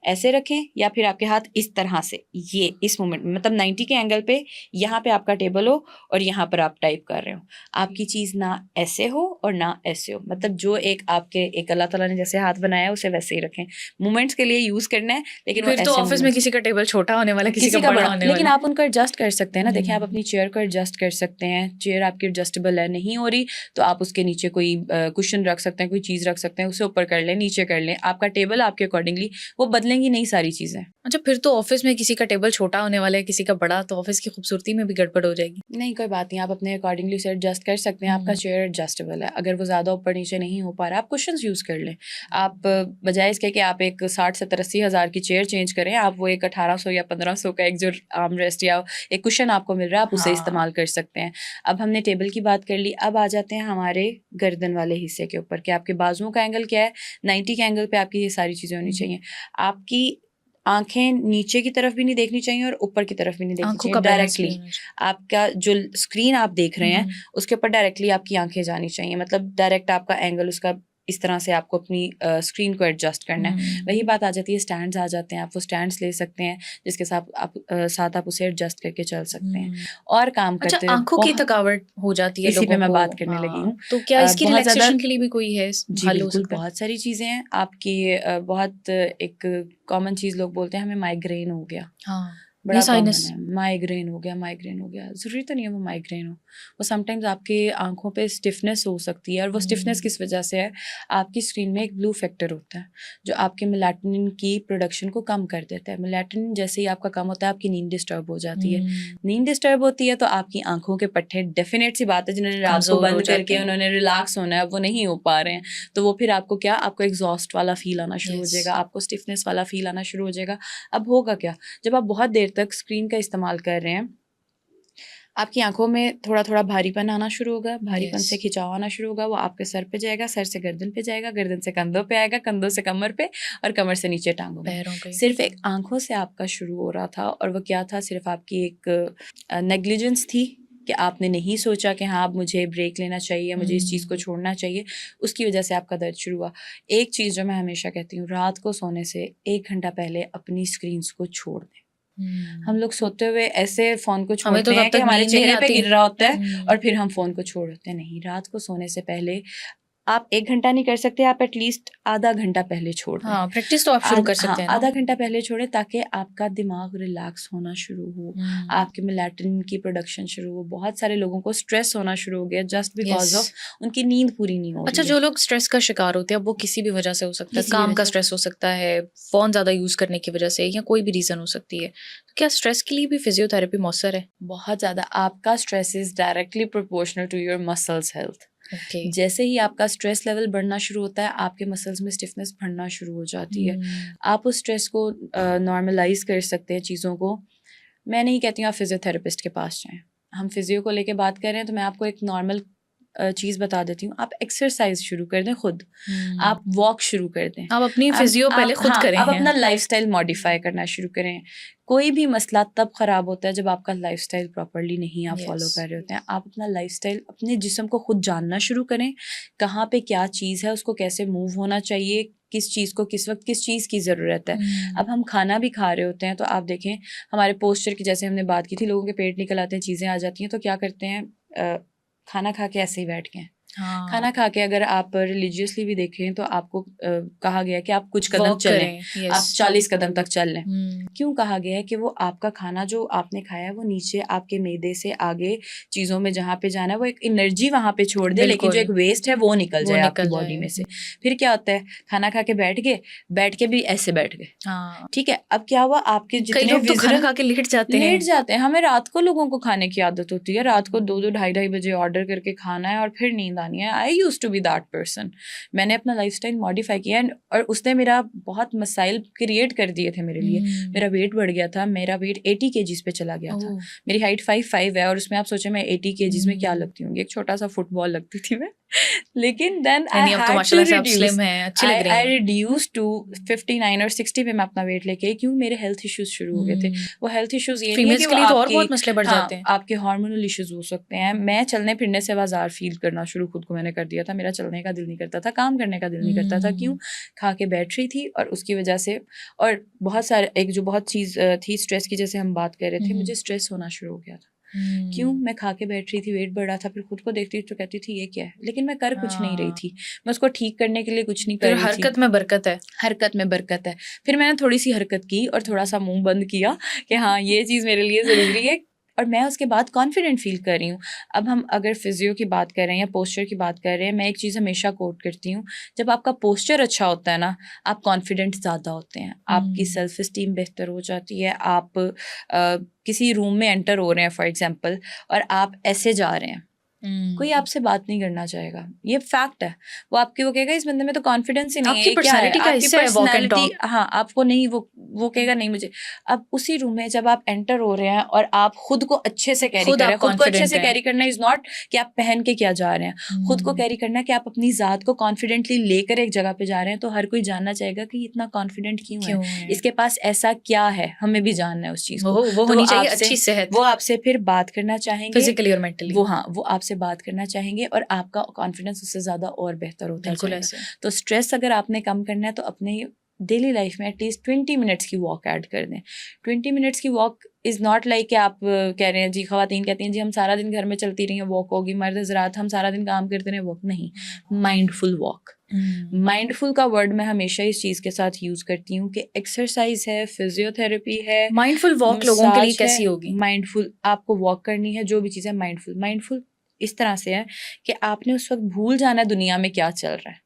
ऐसे रखें, या फिर आपके हाथ इस तरह से, ये इस मोमेंट में, मतलब 90 के एंगल पे यहाँ पे आपका टेबल हो और यहाँ पर आप टाइप कर रहे हो। आपकी चीज़ ना ऐसे हो और ना ऐसे हो, मतलब जो एक आपके एक अल्लाह ताला ने जैसे हाथ बनाया है उसे वैसे ही रखें। मूवमेंट्स के लिए यूज करना है, लेकिन फिर तो ऑफिस में किसी का टेबल छोटा होने वाला, किसी का बड़ा होने वाला, लेकिन आप उनको एडजस्ट कर सकते हैं ना। देखिए, आप अपनी चेयर को एडजस्ट कर सकते हैं, चेयर आपकी एडजस्टेबल है, नहीं हो रही तो आप उसके नीचे कोई कुशन रख सकते हैं, कोई चीज़ रख सकते हैं, उसे ऊपर कर लें, नीचे कर लें। आपका टेबल आपके अकॉर्डिंगली, वो बदलेंगी नहीं सारी चीज़ें। अच्छा, फिर तो ऑफिस में किसी का टेबल छोटा होने वाला है, किसी का बड़ा, तो ऑफिस की खूबसूरती में भी गड़बड़ हो जाएगी। नहीं, कोई बात नहीं, आप अपने अकॉर्डिंगली उसे एडजस्ट कर सकते हैं। आपका चेयर एडजस्टेबल है, अगर वो ज़्यादा ऊपर नीचे नहीं हो पा रहा, आप कुशन्स यूज़ कर लें। आप बजाय इसके कि आप एक 60-70-80 हज़ार की चेयर चेंज करें, आप वो एक 1800 या 1500 का एक जो आर्म रेस्ट या एक कुशन आपको मिल रहा है, आप उसे हाँ। इस्तेमाल कर सकते हैं। अब हमने टेबल की बात कर ली, अब आ जाते हैं हमारे गर्दन वाले हिस्से के ऊपर कि आपके बाजुओं का एंगल क्या है। 90 के एंगल पे आपकी ये सारी चीज़ें होनी चाहिए। आपकी आंखें नीचे की तरफ भी नहीं देखनी चाहिए और ऊपर की तरफ भी नहीं देखनी आंखों चाहिए। का बैलेंस भी डायरेक्टली होना चाहिए। आपका जो स्क्रीन आप देख रहे हैं, हम्म, उसके ऊपर डायरेक्टली आपकी आंखें जानी चाहिए। मतलब डायरेक्ट आपका एंगल उसका इस तरह से आपको अपनी स्क्रीन को एडजस्ट करना है। वही हम्म। बात आ जाती है, स्टैंड्स आ जाते हैं, आप वो स्टैंड्स ले सकते हैं जिसके साथ आप उसे एडजस्ट करके चल सकते हैं हम्म। और काम अच्छा, करते हुए आंखों की बहुत। थकावट हो जाती है इसी पे लोगों मैं को। बात करने लगी हाँ, हूँ। तो क्या इसकी बहुत ज़्यादा। रिलैक्सेशन के लिए भी कोई है जी हल हो बिल्कुल, सकता है? बहुत सारी चीज़ें हैं आपकी। बहुत एक कॉमन चीज़ लोग बोलते हैं, हमें माइग्रेन हो गया। हाँ, बड़ा या कॉमन साइनस। है, माइग्रेन हो गया, माइग्रेन हो गया। ज़रूरी तो नहीं है वो माइग्रेन हो, वो समटाइम्स आपके आँखों पे स्टिफनेस हो सकती है और वो स्टिफनेस किस वजह से है, आपकी स्क्रीन में एक ब्लू फैक्टर होता है, जो आपके मेलाटोनिन की प्रोडक्शन को कम कर देता है। मेलाटोनिन जैसे ही आपका कम होता है, आपकी नींद डिस्टर्ब हो जाती है। नींद डिस्टर्ब होती है तो आपकी आँखों के पट्टे, डेफिनेट सी बात है, जिन्होंने रात को कमजोर हो बंद जाते करके हैं। उन्होंने रिलैक्स होना है, वो नहीं हो पा रहे हैं। तो वो फिर आपको क्या, आपको एग्जॉस्ट वाला फील आना शुरू हो यस। जाएगा, आपको स्टिफनेस वाला फील आना शुरू हो जाएगा। अब होगा क्या, जब आप बहुत देर तक स्क्रीन का इस्तेमाल कर रहे हैं, आपकी आंखों में थोड़ा थोड़ा भारीपन आना शुरू होगा, भारीपन से यस। खिंचाव आना शुरू होगा। वो आपके सर पे जाएगा, सर से गर्दन पे जाएगा, गर्दन से कंधों पे आएगा, कंधों से कमर पे और कमर से नीचे टांगों में। पैरों पे। सिर्फ एक आंखों से आपका शुरू हो रहा था और वो क्या था, सिर्फ आपकी एक नेग्लिजेंस थी कि आपने नहीं सोचा कि हाँ अब मुझे ब्रेक लेना चाहिए, मुझे इस चीज़ को छोड़ना चाहिए। उसकी वजह से आपका दर्द शुरू हुआ। एक चीज़ जो मैं हमेशा कहती हूँ, रात को सोने से 1 घंटा पहले अपनी स्क्रीन्स को छोड़ दें। हम लोग सोते हुए ऐसे फ़ोन को हमें तो छोड़ते तब हैं कि तक हमारे नींद नहीं चेहरे पे आती। गिर रहा होता है और हम्म। फिर हम फ़ोन को छोड़ते नहीं। रात को सोने से पहले आप 1 घंटा नहीं कर सकते, आप एटलीस्ट आधा घंटा पहले छोड़ दें। हाँ, प्रैक्टिस तो आप शुरू कर सकते हाँ, हैं ना। आधा घंटा पहले छोड़ें ताकि आपका दिमाग रिलैक्स होना शुरू हो, आपके मेलाटोनिन की प्रोडक्शन शुरू हो। बहुत सारे लोगों को स्ट्रेस होना शुरू हो गया जस्ट बिकॉज़ ऑफ यस। उनकी नींद पूरी नहीं हो अच्छा, रही है। जो लोग स्ट्रेस का शिकार होते हैं, वो किसी भी वजह से हो सकता है, किसी भी काम का वजह स्ट्रेस हो सकता है, फोन ज्यादा यूज करने की वजह से, या कोई भी रीजन हो सकती है, तो क्या स्ट्रेस के लिए भी फिजियोथेरेपी मौसर है? बहुत ज़्यादा। आपका stress is directly proportional to your muscles health. Okay. जैसे ही आपका स्ट्रेस लेवल बढ़ना शुरू होता है, आपके मसल्स में स्टिफनेस बढ़ना शुरू हो जाती है। आप उस स्ट्रेस को नॉर्मलाइज कर सकते हैं चीज़ों को। मैं नहीं कहती हूँ आप फिजियोथेरेपिस्ट के पास जाएं। हम फिजियो को लेके बात कर रहे हैं तो मैं आपको एक नॉर्मल चीज़ बता देती हूँ। आप एक्सरसाइज शुरू कर दें खुद, आप वॉक शुरू कर दें। आप अपनी फिजियो पहले खुद हाँ, करें आप अपना हैं। लाइफस्टाइल मॉडिफाई करना शुरू करें। कोई भी मसला तब ख़राब होता है जब आपका लाइफस्टाइल प्रॉपर्ली नहीं आप फॉलो यस। कर रहे होते हैं। आप अपना लाइफस्टाइल, अपने जिस्म को खुद जानना शुरू करें, कहाँ पे क्या चीज़ है, उसको कैसे मूव होना चाहिए, किस चीज़ को किस वक्त किस चीज़ की ज़रूरत है। अब हम खाना भी खा रहे होते हैं तो आप देखें हमारे पोस्चर की, जैसे हमने बात की थी, लोगों के पेट निकल आते हैं, चीज़ें आ जाती हैं, तो क्या करते हैं, खाना खा के ऐसे ही बैठ गए। खाना हाँ, खा के अगर आप रिलीजियसली भी देखें तो आपको कहा गया है कि आप कुछ कदम वॉक चलें, करें। आप यस। 40 कदम तक चल लें। क्यों कहा गया है कि वो आपका खाना जो आपने खाया है वो नीचे आपके मैदे से आगे चीज़ों में जहाँ पे जाना है वो एक एनर्जी वहाँ पे छोड़ दे, लेकिन जो एक बिल्कुल, वेस्ट है वो निकल वो जाए आपकी निकल बॉडी जाए। में से। फिर क्या होता है, खाना खा के बैठ के भी ऐसे बैठ गए, हाँ, ठीक है। अब क्या हुआ, आपके कई जितने लोग तो खाना विजरल खा के लेट जाते हैं। लेट जाते हैं। हमें रात को लोगों को खाने की आदत होती है, रात को 2-2 ढाई-ढाई बजे ऑर्डर करके खाना है और फिर नींद आनी है। I used to be that person. मैंने अपना लाइफस्टाइल मॉडिफाई किया और उसने मेरा बहुत मसाइल क्रिएट कर दिए थे मेरे लिए। मेरा वेट बढ़ गया था, मेरा वेट 80 केजीज़ पे चला गया था। मेरी हाइट 5'5" है और उसमें आप सोचें मैं 80 केजीज़ में क्या लगती होंगी, एक छोटा सा फुटबॉल लगती थी मैं। लेकिन देन आई नहीं, अब तो हैड टू माशाल्लाह से आप रिड्यूस। स्लिम हैं, अच्छी लग रही आई हैं। रिड्यूस टू 59 और 60 पे मैं अपना वेट लेके आई। क्यों, मेरे हेल्थ इश्यूज शुरू हो गए थे। वो हेल्थ इश्यूज ये नहीं है कि फीमेल्स के वो लिए तो और आपकी, बहुत मसले बढ़ जाते हाँ, हैं। आपके हार्मोनल इश्यूज हो सकते हैं। मैं चलने फिरने से आवाज़ार फील करना शुरू खुद को मैंने कर दिया था। मेरा चलने का दिल नहीं करता था, काम करने का दिल नहीं करता था। क्यों, खा के बैठ रही थी और उसकी वजह से। और बहुत सारे एक जो बहुत चीज़ थी स्ट्रेस की, जैसे हम बात कर रहे थे, मुझे स्ट्रेस होना शुरू हो गया था। क्यों, मैं खा के बैठ रही थी, वेट बढ़ रहा था, फिर खुद को देखती तो कहती थी ये क्या है, लेकिन मैं कर कुछ नहीं रही थी। मैं उसको ठीक करने के लिए कुछ नहीं कर फिर रही थी। हरकत में बरकत है। हरकत में बरकत है। फिर मैंने थोड़ी सी हरकत की और थोड़ा सा मुंह बंद किया कि हाँ ये चीज़ मेरे लिए ज़रूरी है, और मैं उसके बाद कॉन्फिडेंट फील कर रही हूँ। अब हम अगर फिजियो की बात कर रहे हैं या पोस्चर की बात कर रहे हैं, मैं एक चीज़ हमेशा कोट करती हूँ, जब आपका पोस्चर अच्छा होता है ना, आप कॉन्फिडेंट ज़्यादा होते हैं, आपकी सेल्फ इस्टीम बेहतर हो जाती है। आप किसी रूम में एंटर हो रहे हैं फॉर एग्जांपल और आप ऐसे जा रहे हैं, कोई आपसे बात नहीं करना चाहेगा, ये फैक्ट है। वो आपकी वो कहेगा इस बंदे में तो कॉन्फिडेंस ही नहीं है, आपकी ये क्या है, पर्सनैलिटी का आपकी हिस्सा है वॉक एंड पर्सनैलिटी, टॉक। हाँ आपको नहीं, वो कहेगा नहीं मुझे। अब उसी रूम में जब आप एंटर हो रहे हैं और आप खुद को अच्छे से कैरी खुद कर रहे आप हैं, खुद को अच्छे confident से हैं। कैरी करना इज नॉट कि आप पहन के क्या जा रहे हैं, खुद को कैरी करना है कि आप अपनी जात को कॉन्फिडेंटली लेकर एक जगह पे जा रहे हैं, तो हर कोई जानना चाहेगा कि इतना कॉन्फिडेंट क्यों है, क्यों है? इसके पास ऐसा क्या है, हमें भी जानना है उस चीज को। वो तो होनी चाहिए आपसे अच्छी सेहत, वो आपसे फिर बात करना चाहेंगे, फिजिकली और मेंटली। वो हाँ वो आपसे बात करना चाहेंगे और आपका कॉन्फिडेंस उससे ज़्यादा और बेहतर होता बिल्कुल जाएगा। ऐसे। तो स्ट्रेस अगर आपने कम करना है तो अपने डेली लाइफ में एटलीस्ट 20 मिनट्स की वॉक ऐड कर दें। 20 मिनट्स की वॉक इज़ नॉट लाइक कि आप कह रहे हैं जी, ख़वातीन कहती हैं जी हम सारा दिन घर में चलती रही हैं वॉक होगी, मर्द हज़रात हम सारा दिन काम करते रहे वॉक नहीं, माइंडफुल वॉक। माइंडफुल का वर्ड मैं हमेशा इस चीज़ के साथ यूज़ करती हूँ कि एक्सरसाइज है, फिजियोथेरेपी है, माइंडफुल वॉक लोगों के लिए मसाज कैसी है, होगी? माइंडफुल आपको वॉक करनी है, जो भी चीज़ है माइंडफुल। माइंडफुल इस तरह से है कि आपने उस वक्त भूल जाना है दुनिया में क्या चल रहा है।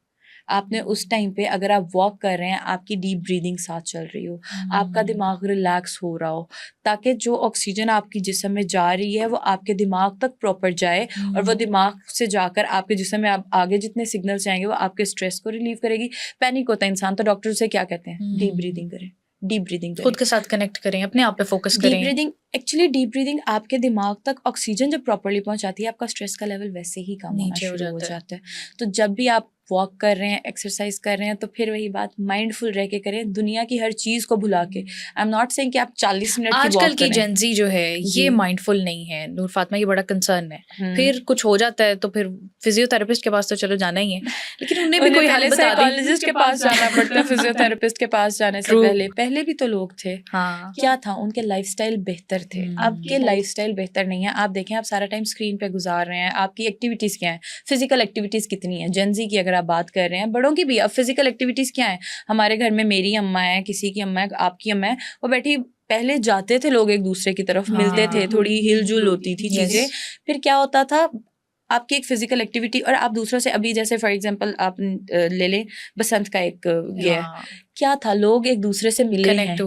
आपने उस टाइम पे अगर आप वॉक कर रहे हैं, आपकी डीप ब्रीदिंग साथ चल रही हो, आपका दिमाग रिलैक्स हो रहा हो, ताकि जो ऑक्सीजन आपकी जिस्म में जा रही है वो आपके दिमाग तक प्रॉपर जाए और वो दिमाग से जाकर आपके जिस्म में आप आगे जितने सिग्नल्स जाएंगे वो आपके स्ट्रेस को रिलीव करेगी। पैनिक होता है इंसान, तो डॉक्टर उसे क्या कहते हैं, डीप ब्रीदिंग करें, डीप ब्रीदिंग करें, खुद के साथ कनेक्ट करें, अपने आप पे फोकस डीप करें। ब्रीदिंग। एक्चुअली डीप ब्रीदिंग आपके दिमाग तक ऑक्सीजन जब प्रॉपर्ली पहुंचाती है, आपका स्ट्रेस का लेवल वैसे ही कम होना नीचे हो शुरू हो जाता है। जाता है। तो जब भी आप वॉक कर रहे हैं, एक्सरसाइज कर रहे हैं, तो फिर वही बात माइंडफुल रह के करें, दुनिया की हर चीज़ को भुला के। आई एम नॉट सेइंग कि आप 40 मिनट की आजकल वॉक की करें। जेंजी जो है ये जी। माइंडफुल नहीं है नूर फातिमा, ये बड़ा कंसर्न है। हम्म। फिर कुछ हो जाता है तो फिर फिजियोथेरेपिस्ट के पास तो चलो जाना ही है, लेकिन उन्हें भी कोई हल पहले बता दी। साइकोलॉजिस्ट के पास जाना पड़ता है, फिजियोथेरेपिस्ट के पास जाने से True. पहले भी तो लोग थे। हाँ, क्या था, उनके लाइफस्टाइल बेहतर थे। आपके लाइफस्टाइल बेहतर नहीं है। आप देखें, आप सारा टाइम स्क्रीन पे गुजार रहे हैं, आपकी एक्टिविटीज़ क्या हैं, फिजिकल एक्टिविटीज़ कितनी है। जेंजी की अगर आप बात कर रहे हैं, बड़ों की भी, अब फिजिकल एक्टिविटीज़ क्या है। हमारे घर में मेरी अम्मा है, किसी की अम्मा है, आपकी अम्मा है, वो बैठी, पहले जाते थे लोग एक दूसरे की तरफ, मिलते थे, थोड़ी हिलजुल होती थी चीज़ें। फिर क्या होता था, आपकी एक फिजिकल एक्टिविटी, और आप दूसरों से, अभी जैसे फॉर एग्जांपल आप ले लें बसंत का एक ये है, क्या था, लोग एक दूसरे से मिले हैं,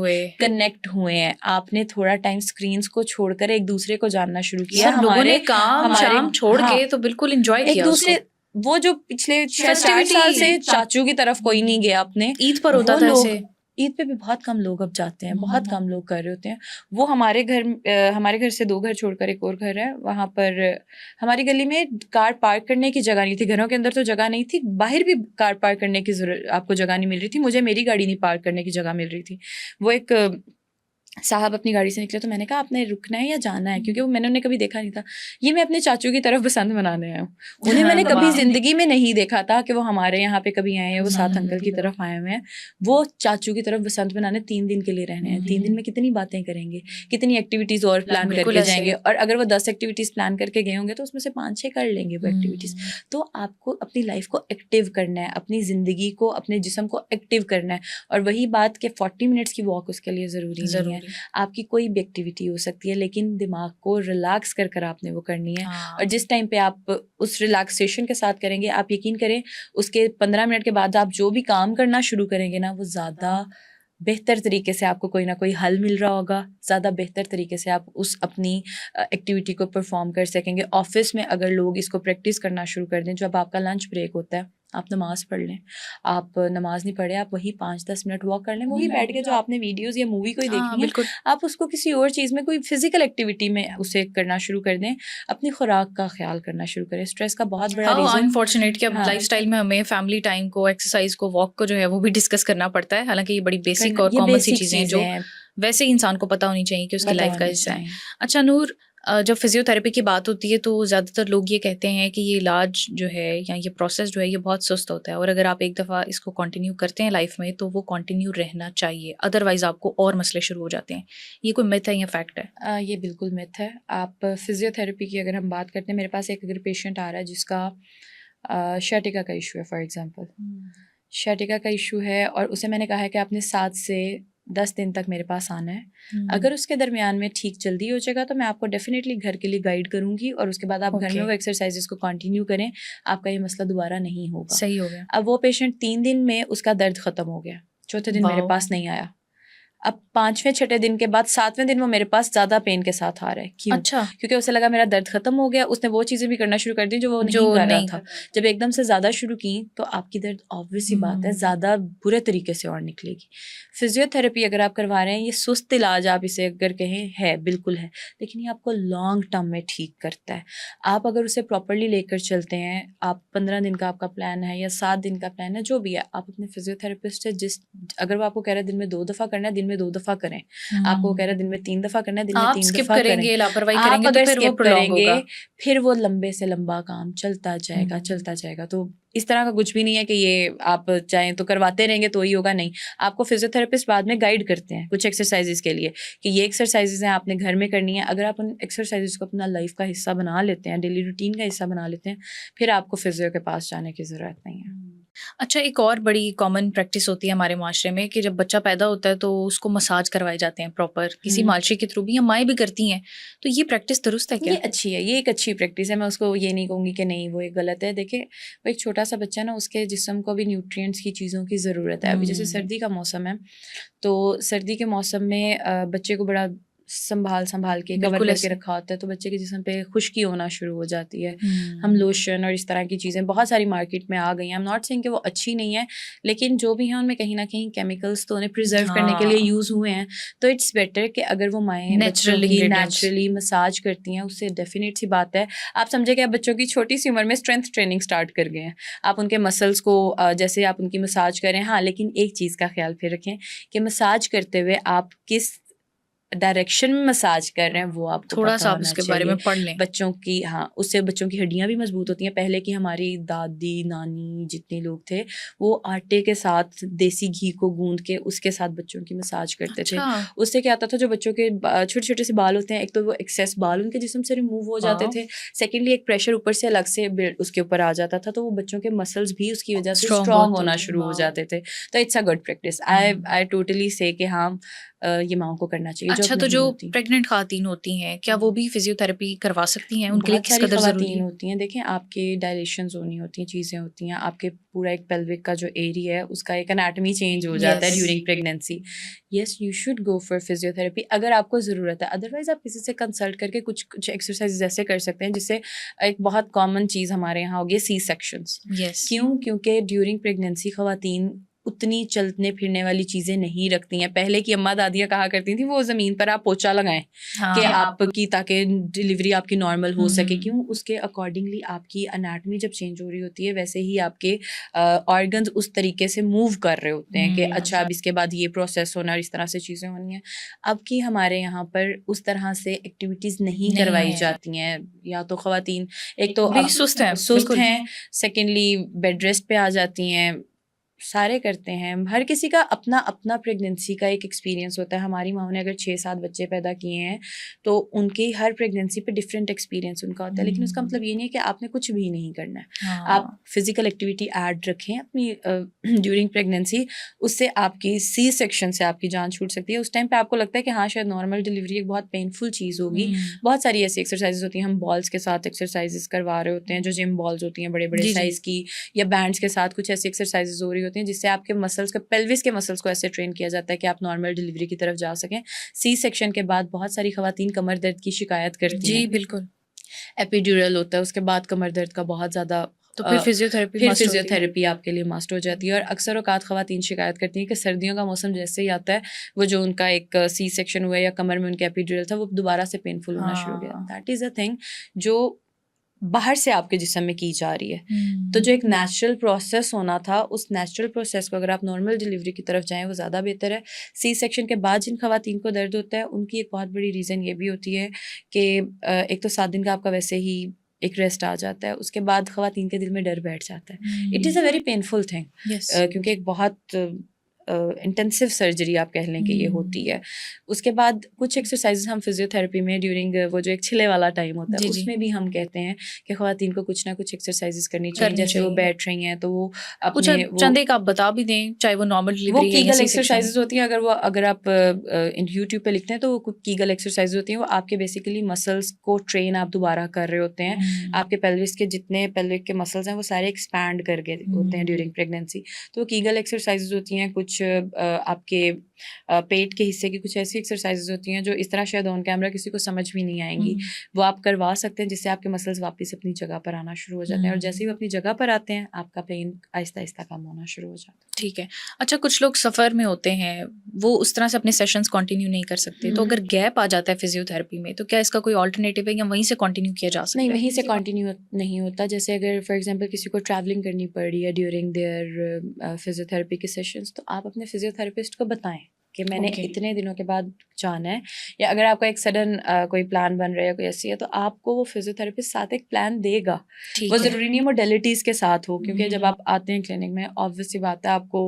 कनेक्ट हुए हैं। आपने थोड़ा टाइम स्क्रीन्स को छोड़कर एक दूसरे को जानना शुरू किया। सब लोगों ने काम शाम छोड़ हाँ, के तो बिल्कुल एंजॉय एक किया दूसरे उसको। वो जो पिछले 6-8 साल से चाचू की तरफ कोई नहीं गया अपने, ईद पर होता वो था लोग, ऐसे। ईद पे भी बहुत कम लोग अब जाते हैं, बहुत कम लोग कर रहे होते हैं। वो हमारे घर से 2 घर छोड़कर एक और घर है, वहाँ पर हमारी गली में कार पार्क करने की जगह नहीं थी। घरों के अंदर तो जगह नहीं थी, बाहर भी कार पार्क करने की आपको जगह नहीं मिल रही थी। मुझे मेरी गाड़ी नहीं पार्क करने की जगह मिल रही थी। वो एक साहब अपनी गाड़ी से निकले, तो मैंने कहा आपने रुकना है या जाना है, क्योंकि वो मैंने उन्हें कभी देखा नहीं था। ये मैं अपने चाचू की तरफ बसंत मनाने आया हूँ। उन्हें मैंने कभी जिंदगी में नहीं देखा था कि वो हमारे यहाँ पे कभी आए हैं, वो साथ अंकल की तरफ आए हुए हैं। वो चाचू की तरफ बसंत मनाने 3 दिन के लिए रहने हैं। 3 दिन में कितनी बातें करेंगे, कितनी एक्टिविटीज और प्लान करके जाएंगे, और अगर वो 10 एक्टिविटीज प्लान करके गए होंगे तो उसमें से 5-6 कर लेंगे वो एक्टिविटीज। तो आपको अपनी लाइफ को एक्टिव करना है, अपनी जिंदगी को, अपने जिस्म को एक्टिव करना है। और वही बात कि 40 मिनट्स की वॉक उसके लिए जरूरी नहीं है। आपकी कोई भी एक्टिविटी हो सकती है, लेकिन दिमाग को रिलैक्स कर कर आपने वो करनी है। और जिस टाइम पे आप उस रिलैक्सेशन के साथ करेंगे, आप यकीन करें उसके 15 मिनट के बाद आप जो भी काम करना शुरू करेंगे ना, वो ज़्यादा बेहतर तरीके से आपको कोई ना कोई हल मिल रहा होगा, ज़्यादा बेहतर तरीके से आप उस अपनी एक्टिविटी को परफॉर्म कर सकेंगे। ऑफिस में अगर लोग इसको प्रैक्टिस करना शुरू कर दें, जब आपका लंच ब्रेक होता है आप नमाज़ पढ़ लें, आप नमाज नहीं पढ़े आप वही 5-10 मिनट वॉक कर लें, वही बैठ के जो आपने वीडियोस या मूवी कोई देखनी है, आप उसको किसी और चीज़ में, कोई फिजिकल एक्टिविटी में उसे करना शुरू कर दें। अपनी खुराक का ख्याल करना शुरू करें। स्ट्रेस का बहुत बड़ा रीज़न, अनफॉर्चुनेट कि अब लाइफस्टाइल में हमें फैमिली टाइम को, एक्सरसाइज को, वॉक को जो है वो भी डिस्कस करना पड़ता है। हालांकि ये बड़ी बेसिक और कॉमन सी चीज़ें हैं जो वैसे ही इंसान को पता होनी चाहिए कि उसकी लाइफ का हिस्सा है। अच्छा नूर, जब फिजियोथेरेपी की बात होती है तो ज़्यादातर लोग ये कहते हैं कि ये इलाज जो है या ये प्रोसेस जो है ये बहुत सुस्त होता है, और अगर आप एक दफ़ा इसको कंटिन्यू करते हैं लाइफ में तो वो कंटिन्यू रहना चाहिए, अदरवाइज़ आपको और मसले शुरू हो जाते हैं। ये कोई मिथ है या फैक्ट है? ये बिल्कुल मिथ है। आप फिजियोथेरेपी की अगर हम बात करते हैं, मेरे पास एक अगर पेशेंट आ रहा है जिसका शर्टिका का इशू है, फॉर एग्जांपल शर्टिका का इशू है, और उसे मैंने कहा है कि आपने 7 से 10 दिन तक मेरे पास आना है। अगर उसके दरमियान में ठीक जल्दी हो जाएगा तो मैं आपको डेफिनेटली घर के लिए गाइड करूंगी, और उसके बाद आप घर में वो एक्सरसाइजेस को कंटिन्यू करें, आपका ये मसला दोबारा नहीं होगा। सही हो गया। अब वो पेशेंट 3 दिन में उसका दर्द ख़त्म हो गया, चौथे दिन मेरे पास नहीं आया। अब 5वें 6ठे दिन के बाद 7वें दिन वो मेरे पास ज़्यादा पेन के साथ आ रहा है। क्यों? अच्छा, क्योंकि उसे लगा मेरा दर्द खत्म हो गया, उसने वो चीज़ें भी करना शुरू कर दी जो वो जो नहीं कर रहा नहीं था। कर रहा जब एकदम से ज़्यादा शुरू की तो आपकी दर्द ऑब्वियस सी बात है हम्म, ज़्यादा बुरे तरीके से और निकलेगी। फिजियोथेरेपी अगर आप करवा रहे हैं, ये सुस्त इलाज आप इसे अगर कहें है, बिल्कुल है, लेकिन ये आपको लॉन्ग टर्म में ठीक करता है। आप अगर उसे प्रॉपरली लेकर चलते हैं, आप 15 दिन का आपका प्लान है या 7 दिन का प्लान है, जो भी है, आप अपने फिजियोथेरेपिस्ट से अगर वो आपको कह रहा है दिन में 2 दफ़ा करना है, दिन में 2 दफ़ा करें। आपको वो कह रहा है दिन में 3 दफ़ा करना है, दिन में आप 3 स्किप दफ़ा करें। करेंगे, लापरवाही आप करेंगे तो अगर फिर वो स्किप प्रोलॉन्ग करेंगे, होगा। फिर वो लंबे से लंबा काम चलता जाएगा, चलता जाएगा। तो इस तरह का कुछ भी नहीं है कि ये आप चाहें तो करवाते रहेंगे तो ही होगा, नहीं। आपको फिजियोथेरेपिस्ट बाद में गाइड करते हैं कुछ एक्सरसाइजेज़ के लिए कि ये एक्सरसाइजेज़ हैं, आपने घर में करनी है। अगर आप उन एक्सरसाइजेज़ को अपना लाइफ़ का हिस्सा बना लेते हैं, डेली रूटीन का हिस्सा बना लेते हैं, फिर आपको फिजियो के पास जाने की ज़रूरत नहीं है। अच्छा, एक और बड़ी कॉमन प्रैक्टिस होती है हमारे माशरे में कि जब बच्चा पैदा होता है तो उसको मसाज करवाए जाते हैं प्रॉपर किसी हुँ। मालशी के थ्रू भी, या माएँ भी करती हैं। तो ये प्रैक्टिस दुरुस्त है ये क्या? अच्छी है, ये एक अच्छी प्रैक्टिस है, मैं उसको ये नहीं कहूँगी कि नहीं वो एक गलत है। देखिए, वो एक छोटा-सा बच्चा है ना, उसके जिस्म को भी न्यूट्रिएंट्स की चीज़ों की ज़रूरत है। अभी जैसे हुँ। सर्दी का मौसम है, तो सर्दी के मौसम में बच्चे को बड़ा सँभाल-सँभाल के कवर बिल्कुल करके ऐसे। रखा होता है, तो बच्चे के जिस्म पे खुश्की होना शुरू हो जाती है। हम हुँ। लोशन और इस तरह की चीज़ें बहुत सारी मार्केट में आ गई हैं। आई एम नॉट सेइंग कि वो अच्छी नहीं है, लेकिन जो भी हैं उनमें कहीं न कहीं केमिकल्स तो उन्हें प्रिज़र्व करने के लिए हाँ, यूज़ हुए हैं। तो इट्स बेटर कि अगर वो माएँ बच्चों नेचुरल की इंग्रीडिएंट्स। नेचुरली मसाज करती हैं, उससे डेफ़िनेट सी बात है, आप समझे कि आप बच्चों की छोटी-सी उम्र में स्ट्रेंथ ट्रेनिंग स्टार्ट कर गए हैं। आप उनके मसल्स को जैसे आप उनकी मसाज करें, हाँ, लेकिन एक चीज़ का ख़्याल फिर रखें कि मसाज करते हुए आप किस डायरेक्शन में मसाज कर रहे हैं वो आपको पता थोड़ा-सा आप होना उसके बारे में चाहिए। पढ़ लें। बच्चों की, हाँ, उससे बच्चों की हड्डियाँ भी मज़बूत होती हैं। पहले की हमारी दादी, नानी जितने लोग थे, वो आटे के साथ देसी घी को गूँध के उसके साथ बच्चों की मसाज करते थे। अच्छा, उससे क्या होता था, जो बच्चों के छोटे-छोटे से बाल होते हैं, एक तो वो एक्सेस बाल उनके जिस्म से रिमूव हो जाते वाओ! थे। सेकंडली एक प्रेशर ऊपर से अलग से बिल्ड उसके ऊपर आ जाता था, तो वो बच्चों के मसल्स भी उसकी वज़ह से स्ट्रॉन्ग स्ट्रॉन्ग बहुत होना होते हैं, शुरू हो वाओ! जाते थे। तो it's a good practice. I hmm. I totally से कि हाँ, ये माँओं को करना चाहिए जो अच्छा, अब तो जो नहीं होती। प्रेग्नेंट ख़वातीन होती हैं, क्या वो हुँ। भी फिज़ियोथेरेपी करवा सकती हैं? उनके लिए बहुत किस सारी कदर ज़रूरी ख़वातीन है? होती हैं, देखें आपके डायलेशंस होनी होती हैं, चीज़ें होती हैं, आपके पूरा एक पेल्विक का जो एरिया है उसका एक एनाटॉमी चेंज हो जाता है yes. During pregnancy. Yes, you should go for physiotherapy अगर आपको ज़रूरत है, अदरवाइज़ आप किसी से कंसल्ट करके कुछ कुछ एक्सरसाइज़ेज़ ऐसे कर सकते हैं जिससे एक बहुत कॉमन चीज़ हमारे यहाँ होगी सी सेक्शंस। यस। क्यों? क्योंकि ड्यूरिंग प्रेगनेंसी ख़वातीन उतनी चलने फिरने वाली चीज़ें नहीं रखती हैं। पहले की अम्मा दादियाँ कहा करती थी वो ज़मीन पर आप पोछा लगाएँ कि हाँ। आपकी ताकि डिलीवरी आपकी नॉर्मल हो सके। हुँ। क्यों? उसके अकॉर्डिंगली आपकी एनाटॉमी जब चेंज हो रही होती है, वैसे ही आपके ऑर्गन्स उस तरीके से मूव कर रहे होते हैं कि अच्छा हुँ। अब इसके बाद ये प्रोसेस होना और इस तरह से चीज़ें होनी हैं। अब की हमारे यहाँ पर उस तरह से एक्टिविटीज़ नहीं नहीं करवाई है। जाती हैं। या तो ख़वातीन एक तो भी अब सुस्त हैं, सुस्त बिल्कुल। हैं, सेकंडली बेड रेस्ट पे आ जाती हैं। सारे करते हैं। हर किसी का अपना-अपना प्रेगनेंसी का एक एक्सपीरियंस होता है। हमारी माँओं ने अगर 6-7 बच्चे पैदा किए हैं, तो उनकी हर प्रेगनेंसी पे डिफरेंट एक्सपीरियंस उनका होता है। लेकिन उसका हुँ। मतलब ये नहीं है कि आपने कुछ भी नहीं करना है। आप हाँ। फिज़िकल एक्टिविटी ऐड रखें अपनी ड्यूरिंग प्रेगनेंसी, उससे आपकी सी सेक्शन से आपकी जान छूट सकती है। उस टाइम पे आपको लगता है कि हाँ, शायद नॉर्मल डिलीवरी एक बहुत पेनफुल चीज़ होगी। हुँ। बहुत सारी ऐसी एक्सरसाइज़ेज़ होती हैं, हम बॉल्स के साथ एक्सरसाइज़ेज़ करवा रहे होते हैं, जो जिम बॉल्स होती हैं बड़े-बड़े जी, जी। साइज़ की, या बैंड्स के साथ कुछ ऐसी एक्सरसाइजेज़ हो रही होती हैं जिससे आपके मसल्स को, पेल्विस के मसल्स को ऐसे ट्रेन किया जाता है कि आप नॉर्मल डिलीवरी की तरफ जा सकें। सी सेक्शन के बाद बहुत सारी ख़वातीन कमर दर्द की शिकायत करती जी, हैं। बिल्कुल। एपिड्यूरल होता है, उसके बाद कमर दर्द का बहुत ज़्यादा तो अ, फिर फिज़ियोथेरेपी फिर मस्ट होती है। फिज़ियोथेरेपी आपके लिए मस्ट हो जाती है। और अक्सर औक़ात ख़वातीन शिकायत करती हैं कि सर्दियों का मौसम जैसे ही आता है, वो जो उनका एक सी सेक्शन हुआ है या कमर में उनका एपिड्यूरल था, वो दोबारा से पेनफुल होना शुरू हो गया। हाँ। दैट इज़ अ थिंग जो बाहर से आपके जिस्म में की जा रही है। तो हुँ। जो एक नेचुरल प्रोसेस होना था, उस नेचुरल प्रोसेस को अगर आप नॉर्मल डिलीवरी की तरफ जाएँ, वो ज़्यादा बेहतर है। सी सेक्शन के बाद जिन ख़वातीन को दर्द होता है, उनकी एक बहुत बड़ी रीज़न ये भी होती है कि एक तो 7 दिन का आपका वैसे ही एक रेस्ट आ जाता है, उसके बाद ख़वातीन के दिल में डर बैठ जाता है। It is a hmm. Very painful thing, yes. क्योंकि एक बहुत इंटेंसिव सर्जरी आप कह लें कि ये होती हुँ। है। उसके बाद कुछ एक्सरसाइज़ेज़ हम फिज़ियोथेरेपी में ड्यूरिंग वो जो एक छिले वाला टाइम होता है, जी, जी। उसमें भी हम कहते हैं कि ख़वातीन को कुछ ना कुछ एक्सरसाइज़ेज़ करनी चाहिए। करनी जैसे वो चाहिए। बैठ रही हैं, तो वो कुछ अपने वो चंद एक आप बता भी दें, चाहे वो नॉर्मल वो डिलीवरी है या कीगल सी सेक्शन। एक्सरसाइज़ेज़ होती हैं। अगर आप यूट्यूब पे लिखते हैं, तो वो कीगल एक्सरसाइज़ होती हैं। वो आपके बेसिकली मसल्स को ट्रेन आप दोबारा कर रहे होते हैं। हुँ। आपके पेल्विस के जितने पेल्विक के मसल्स हैं, वो सारे एक्सपैंड करके होते हैं हुँ। During pregnancy. तो कीगल एक्सरसाइज़ेज़ होती हैं, कुछ कुछ आपके पेट के हिस्से की कुछ ऐसी एक्सरसाइजेज होती हैं जो इस तरह शायद ऑन कैमरा किसी को समझ भी नहीं आएंगी, वो आप करवा सकते हैं, जिससे आपके मसल्स वापस अपनी जगह पर आना शुरू हो जाते हैं, और जैसे ही वो अपनी जगह पर आते हैं आपका पेन आहिस्ता आहिस्ता कम होना शुरू हो जाता है। ठीक है। अच्छा, कुछ लोग सफ़र में होते हैं, वो उस तरह से अपने सेशंस कंटिन्यू नहीं कर सकते, तो अगर गैप आ जाता है फिजियोथेरेपी में, तो क्या इसका कोई ऑल्टरनेटिव है या वहीं से कंटिन्यू किया जा सकता नहीं, है? वहीं से कंटिन्यू नहीं होता। जैसे अगर फॉर एग्जांपल किसी को ट्रैवलिंग करनी पड़ी है ड्यूरिंग देयर फिजियोथेरेपी के सेशंस, तो आप अपने फिजियोथेरेपिस्ट को बताएं कि मैंने ओके। इतने दिनों के बाद जाना है, या अगर आपका एक सडन कोई प्लान बन रहा है या कोई ऐसी है, तो आपको वो फिजियोथेरेपिस्ट साथ एक प्लान देगा। ठीक वो है। ज़रूरी नहीं है मोडेलिटीज़ के साथ हो, क्योंकि जब आप आते हैं क्लिनिक में ऑब्वियस सी बात है आपको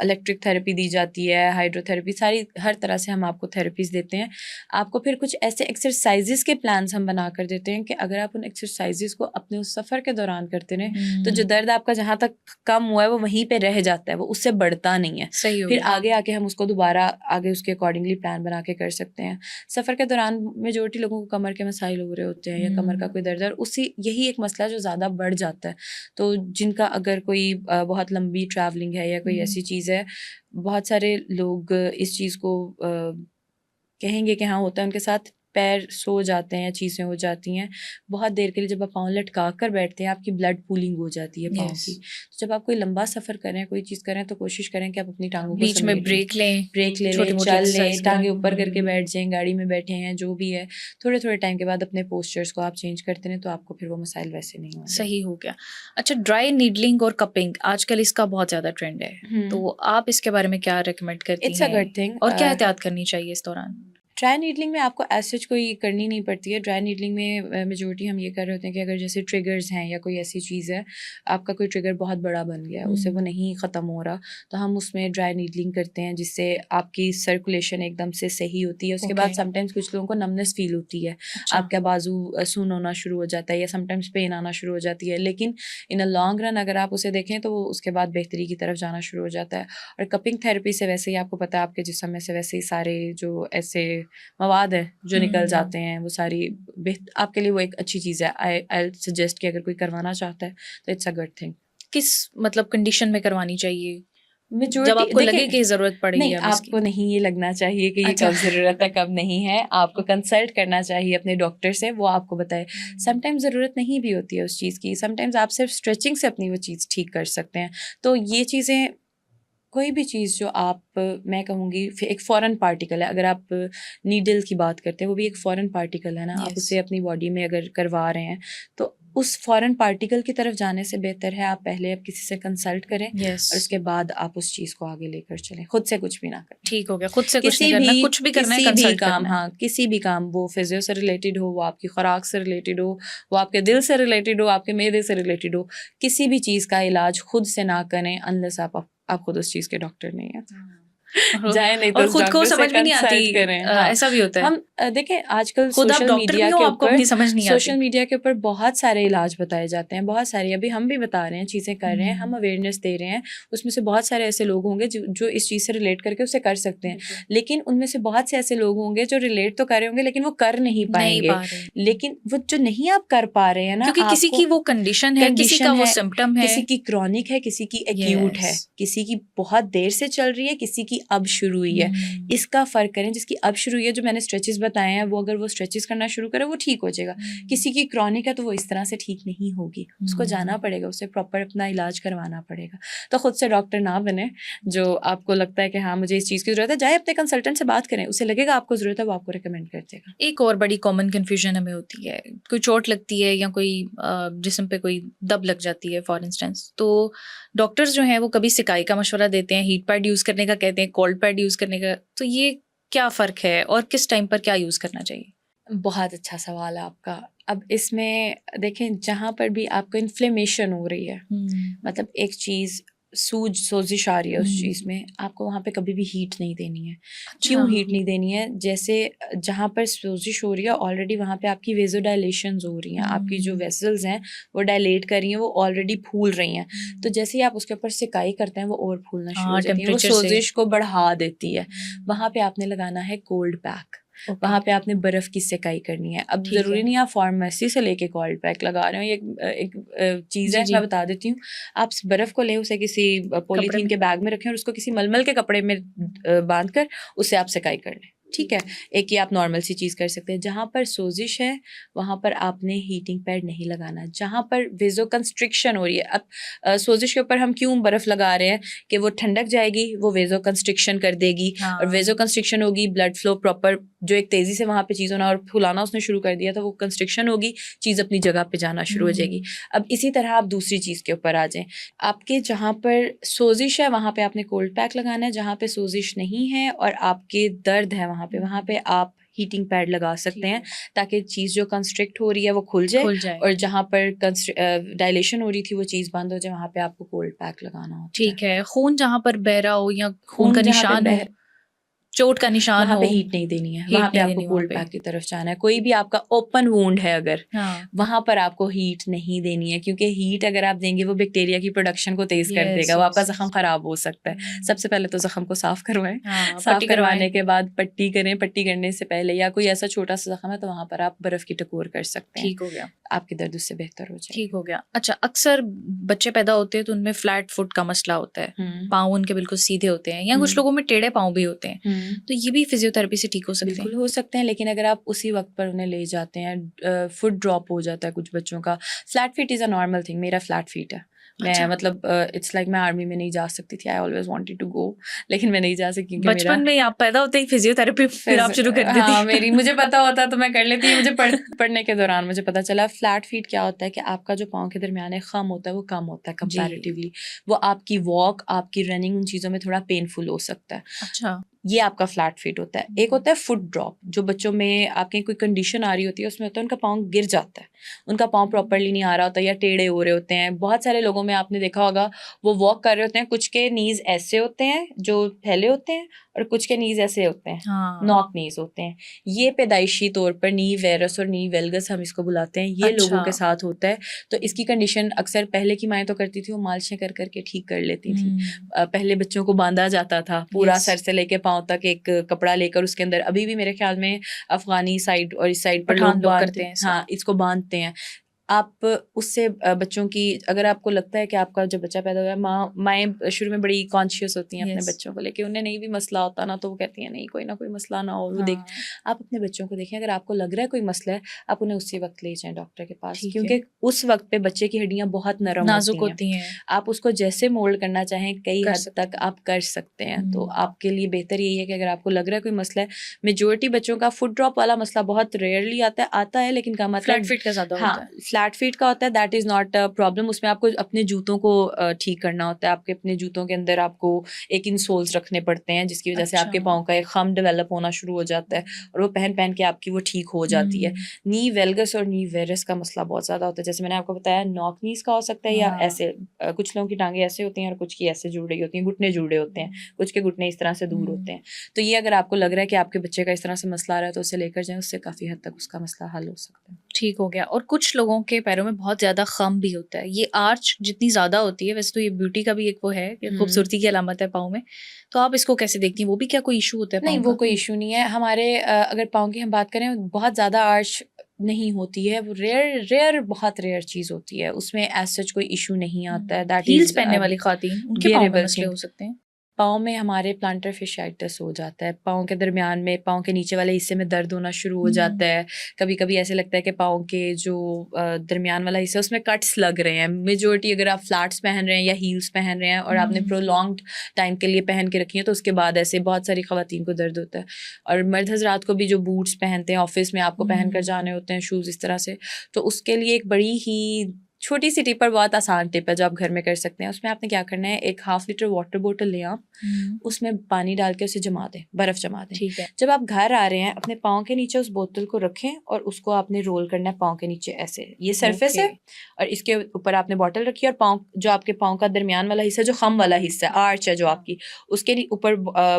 इलेक्ट्रिक थेरेपी दी जाती है, हाइड्रोथेरेपी, सारी हर तरह से हम आपको थेरेपीज़ देते हैं। आपको फिर कुछ ऐसे एक्सरसाइजेज़ के प्लान्स हम बना कर देते हैं कि अगर आप उन एक्सरसाइजेज़ को अपने उस सफ़र के दौरान करते रहें, तो जो दर्द आपका जहाँ तक कम हुआ है वो वहीं पे रह जाता है, वो उससे बढ़ता नहीं है। सही हो फिर गया। आगे आके हम उसको दोबारा आगे उसके अकॉर्डिंगली प्लान बना के कर सकते हैं। सफ़र के दौरान मेजॉरिटी लोगों को कमर के मसाइल हो रहे होते हैं या कमर का कोई दर्द है, और उसी यही एक मसला जो ज़्यादा बढ़ जाता है। तो जिनका अगर कोई बहुत लंबी ट्रैवलिंग है या कोई ऐसी चीज़ है, बहुत सारे लोग इस चीज़ को कहेंगे कि हाँ होता है उनके साथ, पैर सो जाते हैं, चीज़ें हो जाती हैं बहुत देर के लिए। जब आप पाँव लटका कर बैठते हैं आपकी ब्लड पूलिंग हो जाती है पाँव Yes. की। तो जब आप कोई लंबा सफ़र करें, कोई चीज़ करें, तो कोशिश करें कि आप अपनी टांगों को बीच में समेट लें, ब्रेक लें, ब्रेक ले लें, छोटी-मोटी चल एक्सरसाइज लें, करें। टांगे ऊपर करके बैठ जाएं, गाड़ी में बैठे हैं जो भी है, थोड़े थोड़े टाइम के बाद अपने पोस्चर्स को आप चेंज करते रहें, तो आपको फिर वो मसाइल वैसे नहीं होंगे। सही हो गया। अच्छा, ड्राई नीडलिंग और कपिंग आजकल इसका बहुत ज़्यादा ट्रेंड है, तो आप इसके बारे में क्या रिकमेंड करती इट्स अ हैं गुड थिंग। और क्या एहतियात करनी चाहिए इस दौरान? ड्राई नीडलिंग में आपको एज सच कोई करनी नहीं पड़ती है। ड्राई नीडलिंग में मेजॉरिटी हम ये कर रहे होते हैं कि अगर जैसे ट्रिगर्स हैं या कोई ऐसी चीज़ है, आपका कोई ट्रिगर बहुत बड़ा बन गया है, उससे वो नहीं ख़त्म हो रहा, तो हम उसमें ड्राई नीडलिंग करते हैं, जिससे आपकी सर्कुलेशन एकदम से सही होती है। उसके बाद Okay. समटाइम्स कुछ लोगों को नमनेस फील होती है, अच्छा। आपका बाजू सून होना शुरू हो जाता है या समटाइम्स पेन आना शुरू हो जाती है, लेकिन इन अ लॉन्ग रन अगर आप उसे देखें तो वो उसके बाद बेहतरी की तरफ जाना शुरू हो जाता है। और कपिंग थेरेपी से वैसे ही आपको पता है आपके जिस्म में से वैसे ही सारे जो ऐसे मवाद है जो निकल जाते हैं, वो सारी आपके लिए वो एक अच्छी चीज़ है। आई सजेस्ट कि अगर कोई करवाना चाहता है तो इट्स अ गुड थिंग। किस मतलब कंडीशन में करवानी चाहिए? जब मेजॉरिटी आपको लगे देखिए, कि ज़रूरत पड़ रही नहीं है अब इसकी? आपको नहीं ये लगना चाहिए कि ये अच्छा। कब ज़रूरत है कब नहीं है, आपको कंसल्ट करना चाहिए अपने डॉक्टर से, वो आपको बताए। समटाइम्स ज़रूरत नहीं भी होती है उस चीज़ की, समटाइम्स आप सिर्फ स्ट्रेचिंग से अपनी वो चीज़ ठीक कर सकते हैं। तो ये चीज़ें, कोई भी चीज़ जो आप, मैं कहूँगी एक फॉरेन पार्टिकल है, अगर आप नीडल की बात करते हैं, वो भी एक फॉरेन पार्टिकल है ना, आप Yes. उसे अपनी बॉडी में अगर करवा रहे हैं, तो उस फॉरेन पार्टिकल की तरफ जाने से बेहतर है आप पहले अब किसी से कंसल्ट करें Yes. और उसके बाद आप उस चीज़ को आगे लेकर चलें, खुद से कुछ भी ना करें। ठीक हो गया, खुद से कुछ किसी नहीं करना, भी कुछ भी करना है किसी भी कंसल्ट काम, करना है। हाँ, किसी भी काम, वो फिजियो से रिलेटेड हो, वो आपकी खुराक से रिलेटेड हो, वो आपके दिल से रिलेटेड हो, आपके मैदे से रिलेटेड हो, किसी भी चीज़ का इलाज खुद से ना करें अनलेस आप खुद उस चीज़ के डॉक्टर नहीं हैं। जाए नहीं तो और उस खुद को डॉक्टर से समझ भी नहीं आती, कंसल्ट करें। हाँ, ऐसा भी होता है। हम देखें आजकल खुद आप सोशल डॉक्टर भी मीडिया हो, के आपको ऊपर अपनी समझ नहीं सोशल आती। मीडिया के ऊपर बहुत सारे इलाज बताए जाते हैं, बहुत सारे, अभी हम भी बता रहे हैं, चीज़ें कर रहे हैं, हम अवेयरनेस दे रहे हैं, उसमें से बहुत सारे ऐसे लोग होंगे जो इस चीज़ से रिलेट करके उसे कर सकते हैं, लेकिन उनमें से बहुत से ऐसे लोग होंगे जो रिलेट तो कर रहे होंगे लेकिन वो कर नहीं नहीं पाएंगे। पा रहे, लेकिन वो जो नहीं आप कर पा रहे हैं ना, क्योंकि किसी आपको की वो कंडीशन है, किसी का कंडीशन वो है, सिम्पटम है। किसी की क्रॉनिक है, किसी की एक्यूट है, Yes. किसी की बहुत देर से चल रही है, किसी की अब शुरू हुई है। इसका फ़र्क करें, जिसकी अब शुरू हुई है, जो मैंने स्ट्रेचेस बताए हैं, वो अगर वो स्ट्रेचेस करना शुरू करे वो ठीक हो जाएगा। किसी की क्रॉनिक है तो वो इस तरह से ठीक नहीं होगी, उसको जाना पड़ेगा, उसे प्रॉपर अपना इलाज करवाना पड़ेगा। तो खुद से डॉक्टर ना बने, जो आपको लगता है कि हाँ मुझे इस चीज़ की ज़रूरत है, जाए अपने कंसल्टेंट से बात करें, उसे लगेगा आपको ज़रूरत है, वो आपको रिकमेंड कर देगा। एक और बड़ी कॉमन कन्फ्यूजन हमें होती है, कोई चोट लगती है या कोई जिस्म पे कोई दब लग जाती है फॉर इंस्टेंस, तो डॉक्टर्स जो हैं वो कभी सिकाई का मशवरा देते हैं, हीट पैड यूज़ करने का कहते हैं, कोल्ड पैड यूज़ करने का, तो ये क्या फ़र्क है और किस टाइम पर क्या यूज़ करना चाहिए? बहुत अच्छा सवाल है आपका। अब इसमें देखें, जहाँ पर भी आपको इन्फ्लेमेशन हो रही है, मतलब एक चीज़ सोजिश आ रही है उस चीज़ में, आपको वहाँ पे कभी भी हीट नहीं देनी है। क्यों हीट नहीं देनी है? जैसे जहाँ पर सोजिश हो रही है ऑलरेडी वहाँ पे आपकी वेज़ोडाइलेशंस हो रही हैं, आपकी जो वेसल्स हैं वो डायलेट कर रही हैं, वो ऑलरेडी फूल रही हैं। तो जैसे ही आप उसके ऊपर सिकाई करते हैं वो और फूलना शुरू हो जाती है, वो टेम्परेचर से। सोजिश को बढ़ा देती है। वहाँ पे आपने लगाना है कोल्ड पैक। वहाँ पे आपने बर्फ़ की सेकाई करनी है। अब ठीक है। ज़रूरी नहीं आप फार्मेसी से लेके कोल्ड पैक लगा रहे हो, ये एक चीज़ जी, है, जी। मैं बता देती हूँ। आप बर्फ़ को लें, उसे किसी कपड़े पॉलीथीन में? के बैग में रखें और उसको किसी मलमल के कपड़े में बांध कर उससे आप सेकाई कर लें, ठीक है। एक ये आप नॉर्मल सी चीज़ कर सकते हैं। जहाँ पर सोजिश है वहाँ पर आपने हीटिंग पैड नहीं लगाना। जहाँ पर वेज़ो कंस्ट्रिक्शन हो रही है, अब सोजिश के ऊपर हम क्यों बर्फ़ लगा रहे हैं कि वो ठंडक जाएगी, वो वेज़ो कंस्ट्रिक्शन कर देगी और हाँ। वेज़ो कंस्ट्रिक्शन होगी, ब्लड फ्लो प्रॉपर जो एक तेज़ी से वहाँ पे चीज़ होना और फुलाना उसने शुरू कर दिया, तो वो कंस्ट्रिक्शन होगी, चीज़ अपनी जगह पे जाना शुरू हो जाएगी। अब इसी तरह आप दूसरी चीज़ के ऊपर आ जाएँ। आपके जहाँ पर सोजिश है वहाँ पे आपने कोल्ड पैक लगाना है, जहाँ पे सोजिश नहीं है और आपके दर्द है वहाँ पे आप हीटिंग पैड लगा सकते हैं ताकि चीज़ जो कंस्ट्रिक्ट हो रही है वो खुल जाए खुल जाए। और जहाँ पर डायलेशन हो रही थी वो चीज़ बंद हो जाए, वहाँ पे आपको कोल्ड पैक लगाना होता है। ठीक है। खून जहाँ पर बह रहा हो या खून खून का जहाँ पे निशान हो, चोट का निशान वहाँ हो, पे हीट नहीं देनी है, हीट वहाँ पे नहीं आपको देनी वहाँ कोल्ड पे। पैक की तरफ जाना है। कोई भी आपका ओपन वुंड है अगर, हाँ। वहाँ पर आपको हीट नहीं देनी है, क्योंकि हीट अगर आप देंगे वो बैक्टीरिया की प्रोडक्शन को तेज़ कर यस, देगा, वो आपका यस, ज़ख्म यस। ख़राब हो सकता है। सबसे पहले तो ज़ख्म को साफ़ करवाएँ, हाँ, साफ़ पट्टी करवाएँ। करवाने के बाद पट्टी करें। पट्टी करने से पहले या कोई ऐसा छोटा-सा ज़ख्म है तो वहाँ पर आप बर्फ़ की टकोर कर सकते हैं, ठीक हो गया, आपके दर्द उससे बेहतर हो जाएगा। ठीक हो गया। अच्छा, अक्सर बच्चे पैदा होते हैं तो उनमें फ्लैट फुट का मसला होता है। हुँ, पाँव उनके बिल्कुल सीधे होते हैं या कुछ हुँ, लोगों में टेढ़े पाँव भी होते हैं। हुँ। तो ये भी फिज़ियोथेरेपी से ठीक हो सकते हैं? बिल्कुल हो सकते हैं, लेकिन अगर आप उसी वक़्त पर उन्हें ले जाते हैं, फुट ड्रॉप हो जाता है कुछ बच्चों का। Flat feet is a normal thing, मेरा फ्लैट फीट है। मैं अच्छा। मतलब इट्स लाइक मैं आर्मी में नहीं जा सकती थी, I always wanted to go, लेकिन मैं नहीं जा सकी क्योंकि मेरा बचपन में ही आप पैदा होते ही फिज़ियोथेरेपी फिर आप शुरू कर देती? हाँ, मेरी मुझे पता होता तो मैं कर लेती। मुझे पढ़ने के दौरान मुझे पता चला फ्लैट फीट क्या होता है कि आपका जो पाँव के दरमियान है ख़म होता है वो कम होता है जी। कंपैरेटिवली। वो आपकी वॉक, आपकी रनिंग, उन चीज़ों में थोड़ा पेनफुल हो सकता है। अच्छा। ये आपका फ्लैट फीट होता है। एक होता है फुट ड्रॉप, जो बच्चों में आपके कोई कंडीशन आ रही होती है, उसमें होता है उनका पाँव गिर जाता है, उनका पाँव प्रॉपर्ली नहीं आ रहा होता या टेढ़े हो रहे होते हैं। बहुत सारे लोगों में आपने देखा होगा वो वॉक कर रहे होते हैं, कुछ के नीज़ ऐसे होते हैं जो फैले होते हैं और कुछ के नीज़ ऐसे होते हैं, हाँ। नॉक नीज़ होते हैं। ये पैदाइशी तौर पर नी वेरस और नी वेल्गस हम इसको बुलाते हैं, ये लोगों अच्छा। के साथ होता है। तो इसकी कंडीशन अक्सर पहले की माएँ तो करती थी, वो मालिशें कर कर के ठीक कर लेती थी। पहले बच्चों को बांधा जाता था पूरा यस। सर से लेके पाँव तक, एक कपड़ा लेकर उसके अंदर। अभी भी मेरे ख्याल में अफ़गानी साइड और इस साइड पर पठान लोग लोग करते बांधते, हैं इसे। हाँ, इसको बांधते हैं। आप उससे बच्चों की, अगर आपको लगता है कि आपका जो बच्चा पैदा हुआ है, माएँ शुरू में बड़ी कॉन्शियस होती हैं अपने यस। बच्चों को लेके, उन्हें नहीं भी मसला होता ना, तो वो कहती हैं नहीं कोई ना कोई मसला ना हो, वो देख। हाँ, आप अपने बच्चों को देखें, अगर आपको लग रहा है कोई मसला है, आप उन्हें उसी वक्त ले जाएं डॉक्टर के पास, ठीक है। क्योंकि उस वक्त पे बच्चे की हड्डियां बहुत नरम नाज़ुक होती हैं। होती हैं, आप उसको जैसे मोल्ड करना चाहें कई कर हद सकते तक आप कर सकते हैं। तो हुँ। आपके लिए बेहतर यही है कि अगर आपको लग रहा है कोई मसला है, मेजॉरिटी बच्चों का फुट ड्रॉप वाला मसला बहुत रेयरली आता है लेकिन कम आता फ्लैट है। फीट का ज़्यादा हाँ, होता है। फ्लैट फीट का होता है, that is not a problem. उसमें आपको अपने जूतों को ठीक करना होता है। आपके अपने जूतों के अंदर आपको एक इंसोल्स रखने पड़ते हैं, जिसकी वजह से अच्छा। आपके पाँव का एक खम डेवलप होना शुरू हो जाता है और वो पहन-पहन के आपकी वो ठीक हो जाती है। हुँ। नी वेल्गस और नी वेरस का मसला बहुत ज़्यादा होता है। जैसे मैंने आपको बताया, नॉक नीज़ का हो सकता है या हाँ। ऐसे कुछ लोगों की टाँगें ऐसे होती हैं और कुछ की ऐसे जुड़ रही होती हैं, घुटने जुड़े होते हैं, कुछ के घुटने इस तरह से दूर होते हैं। तो ये अगर आपको लग रहा है कि आपके बच्चे का इस तरह से मसला आ रहा है, तो उसे लेकर जाएँ, उससे काफ़ी हद तक उसका मसला हल हो सकता है। ठीक हो गया। और कुछ लोगों के पैरों में बहुत ज़्यादा ख़म भी होता है। ये आर्च जितनी ज़्यादा होती है, वैसे तो ये ब्यूटी का भी एक वो है कि हुँ। खूबसूरती की अलामत है पाँव में। तो आप इसको कैसे देखती हैं? वो भी क्या कोई इश्यू होता है नहीं, पाँव वो का? कोई इश्यू नहीं है। हमारे अगर पाँव की हम बात करें, बहुत ज़्यादा आर्च नहीं होती है, वो रेयर बहुत रेयर चीज़ होती है। उसमें एज़ सच कोई इश्यू नहीं आता है, दैट हील्स इज़ पहनने वाली ख़वातीन, उनके पाँव में बियरेबल मसले थिंग। हो सकते हैं? पाँव में हमारे प्लांटर fasciitis हो जाता है, पाँव के दरमियान में, पाँव के नीचे वाले हिस्से में दर्द होना शुरू हो जाता है। कभी-कभी ऐसे लगता है कि पाँव के जो दरमियान वाला हिस्सा है उसमें कट्स लग रहे हैं। मेजॉरिटी अगर आप फ्लैट्स पहन रहे हैं या हील्स पहन रहे हैं और आपने प्रोलॉन्ग्ड टाइम के लिए पहन के रखी है, तो उसके बाद ऐसे बहुत सारी ख़वातीन को दर्द होता है। और मर्द हज़रात को भी जो बूट्स पहनते हैं, ऑफ़िस में आपको पहन कर जाने होते हैं शूज़ इस तरह से, तो उसके लिए एक बड़ी ही छोटी सी टिप और बहुत आसान टिप है जो आप घर में कर सकते हैं। उसमें आपने क्या करना है, एक 1/2 लीटर वाटर बॉटल लें आप, उसमें पानी डाल के उसे जमा दें, बर्फ़ जमा दें। ठीक है। जब आप घर आ रहे हैं, अपने पाँव के नीचे उस बोतल को रखें और उसको आपने रोल करना है पाँव के नीचे ऐसे। ये सरफेस है ओके। और इसके ऊपर आपने बॉटल रखी है और पाँव, जो आपके पाँव का दरमियान वाला हिस्सा, जो खम वाला हिस्सा है, आर्च है जो आपकी, उसके ऊपर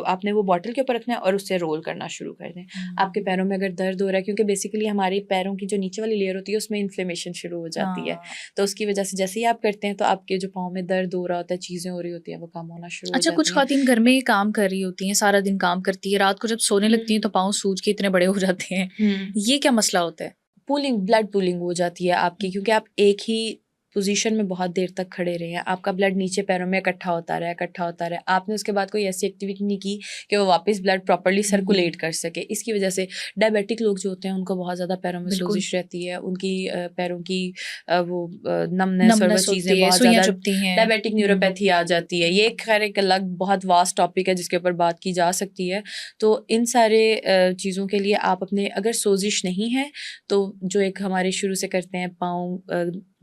आपने वो बॉटल के ऊपर रखना है और उससे रोल करना शुरू कर दें। आपके पैरों में अगर दर्द हो रहा है, क्योंकि बेसिकली हमारे पैरों की जो नीचे वाली लेयर होती है उसमें इन्फ्लेमेशन शुरू हो जाती है, हाँ। तो उसकी वजह से जैसे ही आप करते हैं तो आपके जो पाँव में दर्द हो रहा होता है, चीज़ें हो रही होती हैं, वो कम होना शुरू हो अच्छा, कुछ जाती हैं। ख़वातीन घर में काम कर रही होती हैं, सारा दिन काम करती है, रात को जब सोने लगती हैं तो हुँ, पाँव सूज के इतने बड़े हो जाते हैं। हुँ। ये क्या मसला होता है? ब्लड पूलिंग हो जाती है आपकी, क्योंकि आप एक ही पोजीशन में बहुत देर तक खड़े रहे हैं, आपका ब्लड नीचे पैरों में इकट्ठा होता रहा है, इकट्ठा होता रहा है, आपने उसके बाद कोई ऐसी एक्टिविटी नहीं की कि वो वापस ब्लड प्रॉपर्ली सर्कुलेट कर सके। इसकी वजह से डायबिटिक लोग जो होते हैं उनको बहुत ज़्यादा पैरों में बिल्कुल, सोजिश रहती है, उनकी पैरों की नमनेस और वो नमनेस चीज़ें होती है, बहुत सुइयाँ ज़्यादा, चुभती हैं। डायबिटिक न्यूरोपैथी आ जाती है। ये खैर एक अलग बहुत वास्ट टॉपिक है जिसके ऊपर बात की जा सकती है। तो इन सारे चीज़ों के लिए आप अपने, अगर सोजिश नहीं है तो जो एक हमारे शुरू से करते हैं, पाँव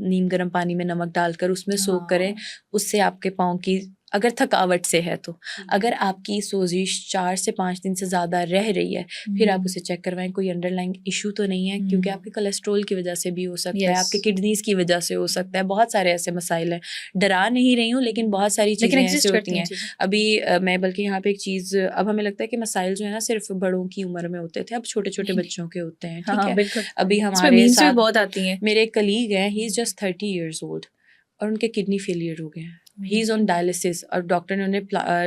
नीम गर्म पानी में नमक डालकर उसमें सोक करें, हाँ। उससे आपके पाँव की, अगर थकावट से है तो, अगर आपकी सोजिश 4 से 5 दिन से ज़्यादा रह रही है, फिर आप उसे चेक करवाएं, कोई अंडरलाइंग इशू तो नहीं है, क्योंकि आपके कोलेस्ट्रॉल की वजह से भी हो सकता है, आपके यस, किडनीज़ की वजह से हो सकता है, बहुत सारे ऐसे मसाइल हैं। डरा नहीं रही हूँ, लेकिन बहुत सारी लेकिन चीज़ें ऐसे एग्ज़िस्ट करती होती हैं हैं। चीज़ें। अभी मैं बल्कि यहाँ पे एक चीज़, अब हमें लगता है कि मसाइल जो है ना सिर्फ बड़ों की उम्र में होते थे, अब छोटे-छोटे नहीं, नहीं। बच्चों के होते हैं, हाँ, ठीक हाँ, है? बिल्कुल। अभी इसमें हमारे मीम्स भी साथ बहुत आती हैं। मेरे एक कलीग हैं, he is just 30 years old और उनके किडनी फेलियर हो गए हैं। ही इज़ ऑन डायलिसिस और डॉक्टर ने उन्हें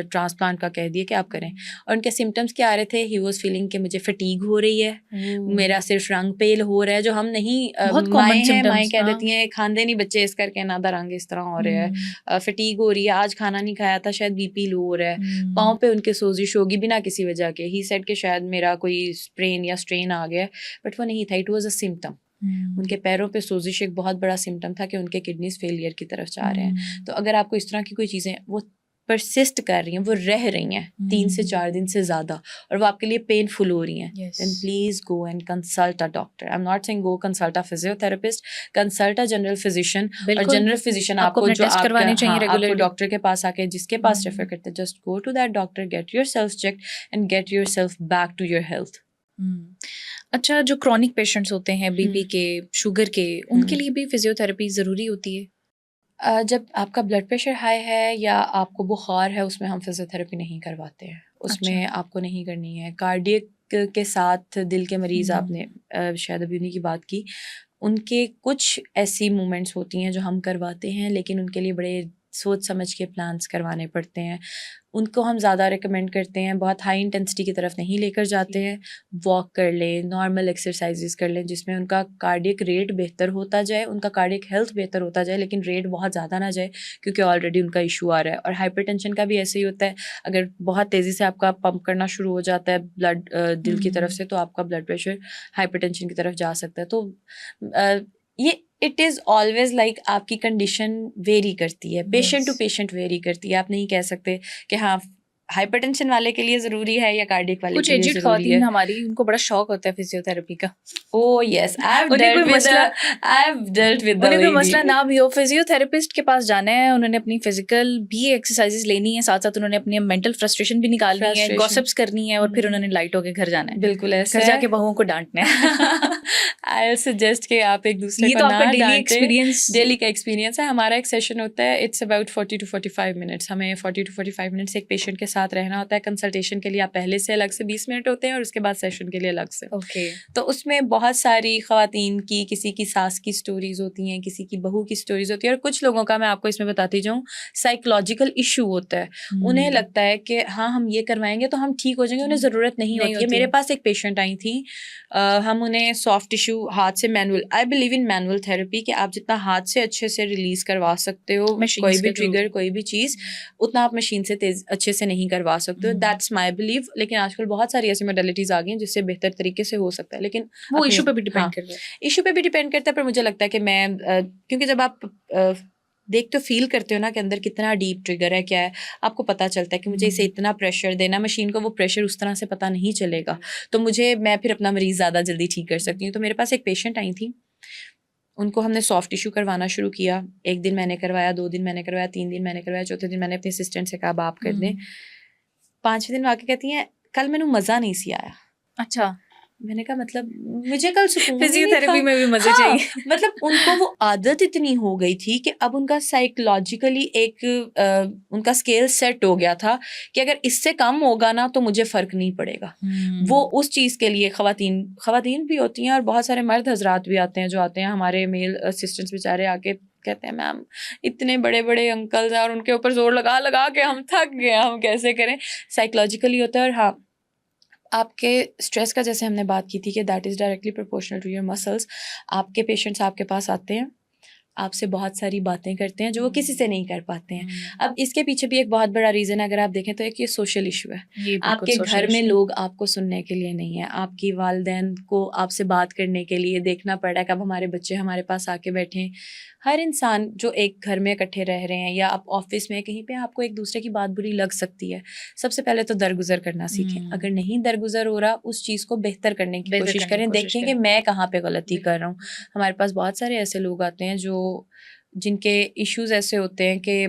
ट्रांसप्लांट का कह दिया कि आप करें। और उनके सिम्पटम्स क्या आ रहे थे? ही वाज़ फीलिंग कि मुझे फटीग हो रही है, ओह! मेरा सिर्फ रंग पेल हो रहा है, जो हम नहीं बहुत माएँ कॉमन हैं, माएँ सिम्पटम्स, कह हाँ। देती हैं खांदे नहीं बच्चे इस करके ना, दा रंग इस तरह हो रहा है, हुँ, फटीग हो रही है, आज खाना नहीं खाया था, शायद बीपी लो हो रहा है, हुँ, पाँव पे उनके सोजिश होगी बिना किसी वजह के। ही सेड कि शायद मेरा कोई स्प्रेन या स्ट्रेन आ गया है, बट वो नहीं था, इट वाज़ अ सिम्पटम। हुँ, उनके पैरों पे सोजिश एक बहुत बड़ा सिम्पटम था कि उनके किडनीज़ फेलियर की तरफ जा रहे हैं। हुँ, तो अगर आपको इस तरह की कोई चीज़ें वो परसिस्ट कर रही हैं, वो रह रही हैं 3 से हुँ, 4 दिन से ज़्यादा और वो आपके लिए पेनफुल हो रही हैं, yes. Then please go and consult a doctor. I am not saying go consult a physiotherapist, consult a general physician. और बिल्कुल, जनरल फिजिशियन आपको आपको अपने जो टेस्ट आपका, करवाने चाहिए हाँ, आपको रेगुलरली। डॉक्टर के पास आके जिसके पास रेफ़र हुँ, करते हैं, just go to that doctor, get yourself checked and get yourself back to your health. हुँ। अच्छा, जो क्रॉनिक पेशेंट्स होते हैं हुँ, बीपी के, शुगर के, उनके हुँ। लिए भी फिज़ियोथेरेपी ज़रूरी होती है? जब आपका ब्लड प्रेशर हाई है या आपको बुखार है, उसमें हम फिजियोथेरेपी नहीं करवाते हैं, अच्छा। उसमें आपको नहीं करनी है। कार्डियक के साथ दिल के मरीज़, हुँ, आपने शायद अभी उन्हीं की बात की, उनके कुछ ऐसी मूवमेंट्स होती हैं जो हम करवाते हैं, लेकिन उनके लिए बड़े सोच समझ के प्लान्स करवाने पड़ते हैं। उनको हम ज़्यादा रिकमेंड करते हैं, बहुत हाई इंटेंसिटी की तरफ नहीं लेकर जाते हैं। वॉक कर लें, नॉर्मल एक्सरसाइजेज़ कर लें, जिसमें उनका कार्डियक रेट बेहतर होता जाए, उनका कार्डियक हेल्थ बेहतर होता जाए, लेकिन रेट बहुत ज़्यादा ना जाए, क्योंकि ऑलरेडी उनका इशू आ रहा है। और हाइपरटेंशन का भी ऐसे ही होता है, अगर बहुत तेज़ी से आपका पंप करना शुरू हो जाता है ब्लड दिल की तरफ हुँ, से, तो आपका ब्लड प्रेशर हाइपरटेंशन की तरफ जा सकता है। तो अ, ये इट इज़ ऑलवेज़ लाइक आपकी कंडीशन वेरी करती है, patient to yes. Patient vary करती है। आप नहीं कह सकते कि हाँ, हाइपरटेंशन वाले के लिए ज़रूरी है या कार्डियक वाले कुछ के लिए एजेड ज़रूरी ख़वातीन है। हमारी, उनको बड़ा शौक होता है फिज़ियोथेरेपी का। ओह येस, उन्हें कोई मसला I have dealt with the उन्हें कोई लेडी। मसला ना भी हो, फिज़ियोथेरेपिस्ट के पास जाना है, उन्होंने अपनी फिज़िकल भी एक्सरसाइज़ेज़ लेनी है, साथ-साथ उन्होंने अपनी मेंटल फ्रस्ट्रेशन भी निकालनी है, फ्रस्ट्रेशन। गॉसिप्स करनी है और फिर उन्होंने लाइट होके घर जाना है। बिल्कुल ऐसा घर जाके है। बहुओं को डाँटना है। आई सजेस्ट कि आप एक दूसरे ये को तो ना आपका डेली डांटें। एक्सपीरियंस। डेली का एक्सपीरियंस है, हमारा एक सेशन होता है, इट्स अबाउट 40 टू 45 मिनट्स। हमें 40 टू 45 मिनट्स एक पेशेंट के साथ रहना होता है। कंसल्टेशन के लिए आप पहले से अलग से 20 मिनट होते हैं और उसके बाद सेशन के लिए अलग से। ओके। तो उसमें बहुत सारी ख़वातीन की, किसी की सास की स्टोरीज़ होती हैं, किसी की बहू की स्टोरीज़ होती है, और कुछ लोगों का, मैं आपको इसमें बताती जाऊँ, साइकोलॉजिकल इशू होता है। उन्हें हुँ, लगता है कि हाँ, हम ये करवाएँगे तो हम ठीक हो जाएँगे, उन्हें ज़रूरत नहीं नहीं होती है। होती मेरे है। पास एक पेशेंट आई थी, हम उन्हें सॉफ्ट टिश्यू हाथ से, manual, I believe in manual therapy, कि आप जितना हाथ से अच्छे से रिलीज़ करवा सकते हो, कोई मशीन्स भी के थ्रू। ट्रिगर, कोई भी चीज़, उतना आप मशीन से तेज़ अच्छे से नहीं करवा सकते हो। हुँ, दैट्स माय बिलीव। लेकिन आजकल बहुत सारी ऐसी मॉडलिटीज़ आ गई हैं जिससे बेहतर तरीके से हो सकता है। लेकिन वो अपनी, इश्यू पे भी डिपेंड हाँ, कर रहा है। इश्यू पे भी डिपेंड करता है, पर मुझे लगता है कि मैं क्योंकि जब आप देखते हो, फ़ील करते हो ना कि अंदर कितना डीप ट्रिगर है, क्या है, आपको पता चलता है कि मुझे इसे हुँ, इतना प्रेशर देना, मशीन को वो प्रेशर उस तरह से पता नहीं चलेगा। तो मैं फिर अपना मरीज़ ज़्यादा जल्दी ठीक कर सकती हूँ। तो मेरे पास एक पेशेंट आई थी, उनको हमने सॉफ्ट टिश्यू करवाना शुरू किया। 1 दिन मैंने करवाया, 2 दिन मैंने करवाया, 3 दिन मैंने करवाया, चौथे दिन मैंने अपने असिस्टेंट से कहा अब आप कर दें। हुँ। 5वें दिन आके कहती हैं, कल मैनू मज़ा नहीं सी आया। अच्छा, मैंने कहा मतलब मुझे कल सुकून ही नहीं था। फिज़ियोथेरेपी में भी मज़े हाँ, चाहिए। मतलब उनको वो आदत इतनी हो गई थी कि अब उनका साइकोलॉजिकली एक उनका स्केल सेट हो गया था कि अगर इससे कम होगा ना तो मुझे फ़र्क नहीं पड़ेगा। वो हुँ, उस चीज़ के लिए ख़वातीन भी होती हैं और बहुत सारे मर्द हज़रात भी आते हैं, जो आते हैं, हमारे मेल असिस्टेंट्स बेचारे आके कहते हैं मैम इतने बड़े बड़े अंकल्स हैं और उनके ऊपर जोर लगा लगा के हम थक गए, हम कैसे करें। साइकोलॉजिकली होता है। और हाँ, आपके स्ट्रेस का जैसे हमने बात की थी कि that is directly proportional to your muscles. आपके पेशेंट्स आपके पास आते हैं, आपसे बहुत सारी बातें करते हैं जो वो किसी से नहीं कर पाते हैं। अब इसके पीछे भी एक बहुत बड़ा रीज़न है, अगर आप देखें तो एक ये सोशल इशू है। ये बिल्कुल आपके social घर में issue। लोग आपको सुनने के लिए नहीं है, आपकी वालिदैन को आपसे बात करने के लिए देखना पड़ रहा है कि अब हमारे बच्चे हमारे पास आके बैठें। हर इंसान जो एक घर में इकट्ठे रह रहे हैं या आप ऑफिस में कहीं पे, आपको एक दूसरे की बात बुरी लग सकती है। सबसे पहले तो दरगुजर करना सीखें। अगर नहीं दरगुजर हो रहा, उस चीज़ को बेहतर करने की बेहतर कोशिश करने की करें, कोशिश देखें कि करें। मैं कहाँ पे गलती कर रहा हूँ। हमारे पास बहुत सारे ऐसे लोग आते हैं जो जिनके इश्यूज़ ऐसे होते हैं कि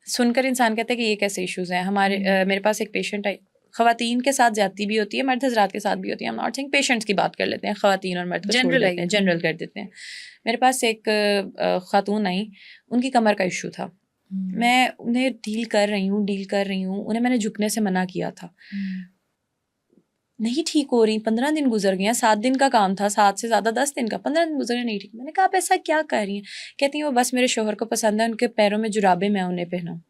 सुनकर इंसान कहता है कि ये कैसे इश्यूज़ हैं। मेरे पास एक पेशेंट आई, ख़वातीन के साथ ज़्यादती भी होती है, मर्द हज़रात के साथ भी होती है। हम नॉट सेइंग पेशेंट्स की बात कर लेते हैं, ख़वातीन और मर्द को छोड़ जनरल देते हैं, जनरल कर देते हैं। मेरे पास एक ख़ातून आई, उनकी कमर का इशू था। मैं उन्हें डील कर रही हूँ, उन्हें मैंने झुकने से मना किया था, नहीं ठीक हो रही। 15 दिन गुजर गए हैं, 7 दिन का काम था, 7 से ज़्यादा 10 दिन का, 15 दिन गुजरे नहीं ठीक। मैंने कहा आप ऐसा क्या कर रही हैं? कहती हैं वो बस मेरे शोहर को पसंद है, उनके पैरों में जुराबें मैं उन्हें पहनाऊँ।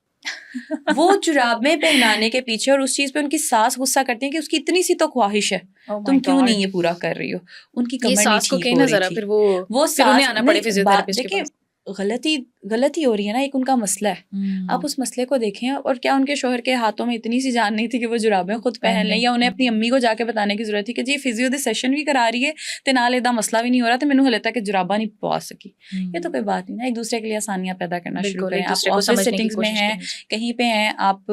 वो जुराबें पहनाने के पीछे और उस चीज़ पे उनकी सास गुस्सा करती है कि उसकी इतनी सी तो ख्वाहिश है, Oh my तुम क्यों नहीं God। ये पूरा कर रही हो? उनकी ये कमर नहीं सास को ठीक कहीं हो ना रही जरा, थी। फिर वो वो फिर उन्हें सास आना पड़े नहीं, फिजियोथेरेपिस्ट के देखिए पास। गलती हो रही है ना, एक उनका मसला है। आप उस मसले को देखें। और क्या उनके शोहर के हाथों में इतनी सी जान नहीं थी कि वो जुराबें खुद पहन लें, या उन्हें अपनी अम्मी को जाके बताने की जरूरत थी कि जी फिजियो दी सेशन भी करा रही है ते नाल एदा मसला भी नहीं हो रहा, तो मैनू हले तक जुराबा नहीं पवा सकी। ये तो कोई बात नहीं ना, एक दूसरे के लिए आसानियां पैदा करना शुरू बिल्कुल करें। एक आप दूसरे को ऑफिस समझने की सेटिंग्स में कोशिश हैं, करनी चाहिए। कहीं पे हैं, आप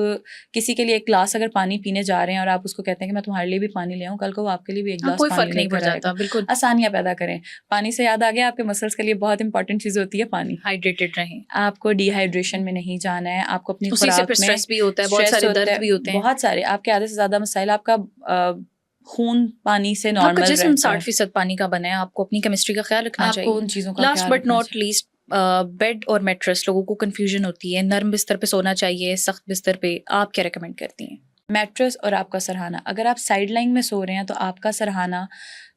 किसी के लिए एक गिलास अगर पानी पीने जा रहे हैं और आप उसको कहते हैं कि मैं तुम्हारे लिए भी पानी ले आऊं, कल को वो आपके लिए भी एक हाँ, गिलास कोई पानी फर्क नहीं पड़ लेकर जाता, आएगा। बिल्कुल आसानियां पैदा करें। पानी से याद आ गया, आपके मसल्स के लिए बहुत इंपॉर्टेंट चीज़ होती है पानी। हाइड्रेटेड रहें। आपको डिहाइड्रेशन में नहीं जाना है, आपको अपनी उसी से खुराक फिर में स्ट्रेस भी होता है, बहुत स्ट्रेस सारे होता दर्द है, भी होते हैं। बहुत सारे आपके आधे से ज़्यादा मसाइल, आपका खून पानी से आपका नॉर्मल जिस्म रहता है। 60% पानी का बना है, आपको अपनी केमिस्ट्री का ख्याल रखना आपको चाहिए। उन चीज़ों का लास्ट ख्याल बट रखना नॉट चाहिए। लीस्ट, बेड और मैट्रेस लोगों को कंफ्यूजन होती है, नर्म बिस्तर पे सोना चाहिए, सख्त बिस्तर पे, आप क्या रेकमेंड करती हैं? मैट्रेस और आपका सरहाना, अगर आप साइड लाइन में सो रहे हैं तो आपका सरहाना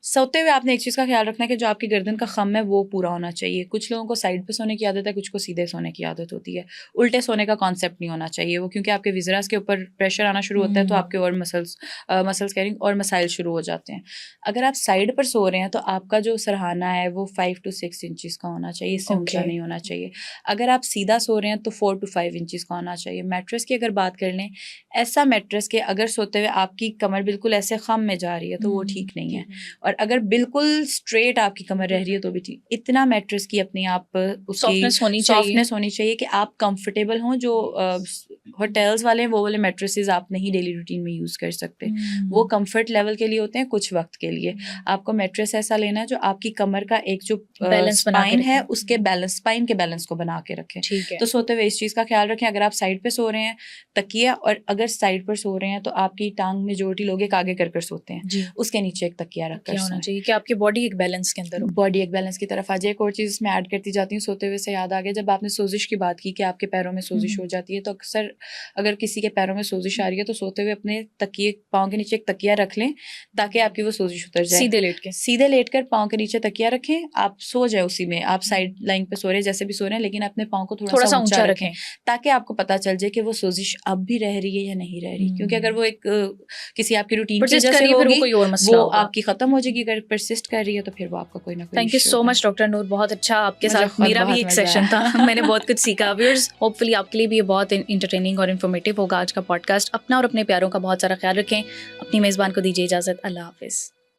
सोते हुए आपने एक चीज़ का ख्याल रखना है कि जो आपकी गर्दन का खम है वो पूरा होना चाहिए। कुछ लोगों को साइड पे सोने की आदत है, कुछ को सीधे सोने की आदत होती है। उल्टे सोने का कॉन्सेप्ट नहीं होना चाहिए वो, क्योंकि आपके विजरास के ऊपर प्रेशर आना शुरू होता है तो आपके और मसल्स कैरिंग और मसाइल शुरू हो जाते हैं। अगर आप साइड पर सो रहे हैं तो आपका जो सरहाना है वो 5 to 6 इंचज़ का होना चाहिए, इससे ऊंचा नहीं होना चाहिए। अगर आप सीधा सो रहे हैं तो 4 to 5 इंचज़ का होना चाहिए। मैट्रेस की अगर बात कर लें, ऐसा मैट्रेस के अगर सोते हुए आपकी कमर बिल्कुल ऐसे खम में जा रही है तो वो ठीक नहीं है, और अगर बिल्कुल स्ट्रेट आपकी कमर रह रही है तो भी ठीक। इतना मैट्रेस की अपनी आप उसकी सॉफ्टनेस होनी चाहिए। सॉफ्टनेस होनी चाहिए कि आप कंफर्टेबल हों। जो होटल्स वाले हैं वो वाले मैट्रेसेस आप नहीं डेली रूटीन में यूज़ कर सकते, वो कंफर्ट लेवल के लिए होते हैं, कुछ वक्त के लिए। आपको मैट्रेस ऐसा लेना है जो आपकी कमर का एक जो बैलेंस बना के स्पाइन है रखें। उसके बैलेंस, स्पाइन के बैलेंस को बना के रखें। ठीक है। तो सोते हुए इस चीज़ का ख्याल रखें। अगर आप साइड पे सो रहे हैं तकिया, और अगर साइड पर सो रहे हैं तो आपकी टांग मेजोरिटी लोग एक आगे कर सोते हैं, जी, उसके नीचे एक तकिया रख कर क्या होना सोएं। चाहिए कि आपकी बॉडी एक बैलेंस के अंदर हो। बॉडी एक बैलेंस की तरफ आ जाए। एक और चीज़ इसमें ऐड करती जाती हूँ, सोते हुए से याद आ गया, जब आपने सोजिश की बात की कि आपके पैरों में सोजिश हो जाती है, तो अक्सर अगर किसी के पैरों में सोजिश आ रही है तो सोते हुए अपने तकिए, पाँव के नीचे एक तकिया रख लें ताकि आपकी वो सोजिश उतर जाए। सीधे लेट के। सीधे लेटकर पाँव के नीचे तकिया रखें, आप सो जाए उसी में। आप साइड लाइन पे सो रहे हैं, जैसे भी सो रहे हैं, लेकिन अपने पाँव को थोड़ा सा ऊंचा रखें ताकि आपको पता चल जाए कि वो सोजिश अब भी रह रही है या नहीं रह रही। क्योंकि अगर वो एक किसी आपकी रूटीन की वजह से होगी, कोई और मसला वो होगा। आपकी खत्म हो जाएगी। अगर परसिस्ट कर रही है तो फिर वो आपका कोई ना कोई थैंक यू issue सो होगा। मच डॉक्टर नूर, बहुत अच्छा आपके मुझे साथ खुद मेरा भी बहुत एक मजा सेशन था। आया। मैंने बहुत कुछ सीखा। व्यूअर्स, होपफुली आपके लिए भी ये बहुत इंटरटेनिंग और इन्फॉर्मेटिव होगा आज का पॉडकास्ट। अपना और अपने प्यारों का बहुत सारा ख्याल रखें। अपनी मेज़बान को दीजिए इजाज़त। अल्लाह हाफिज़।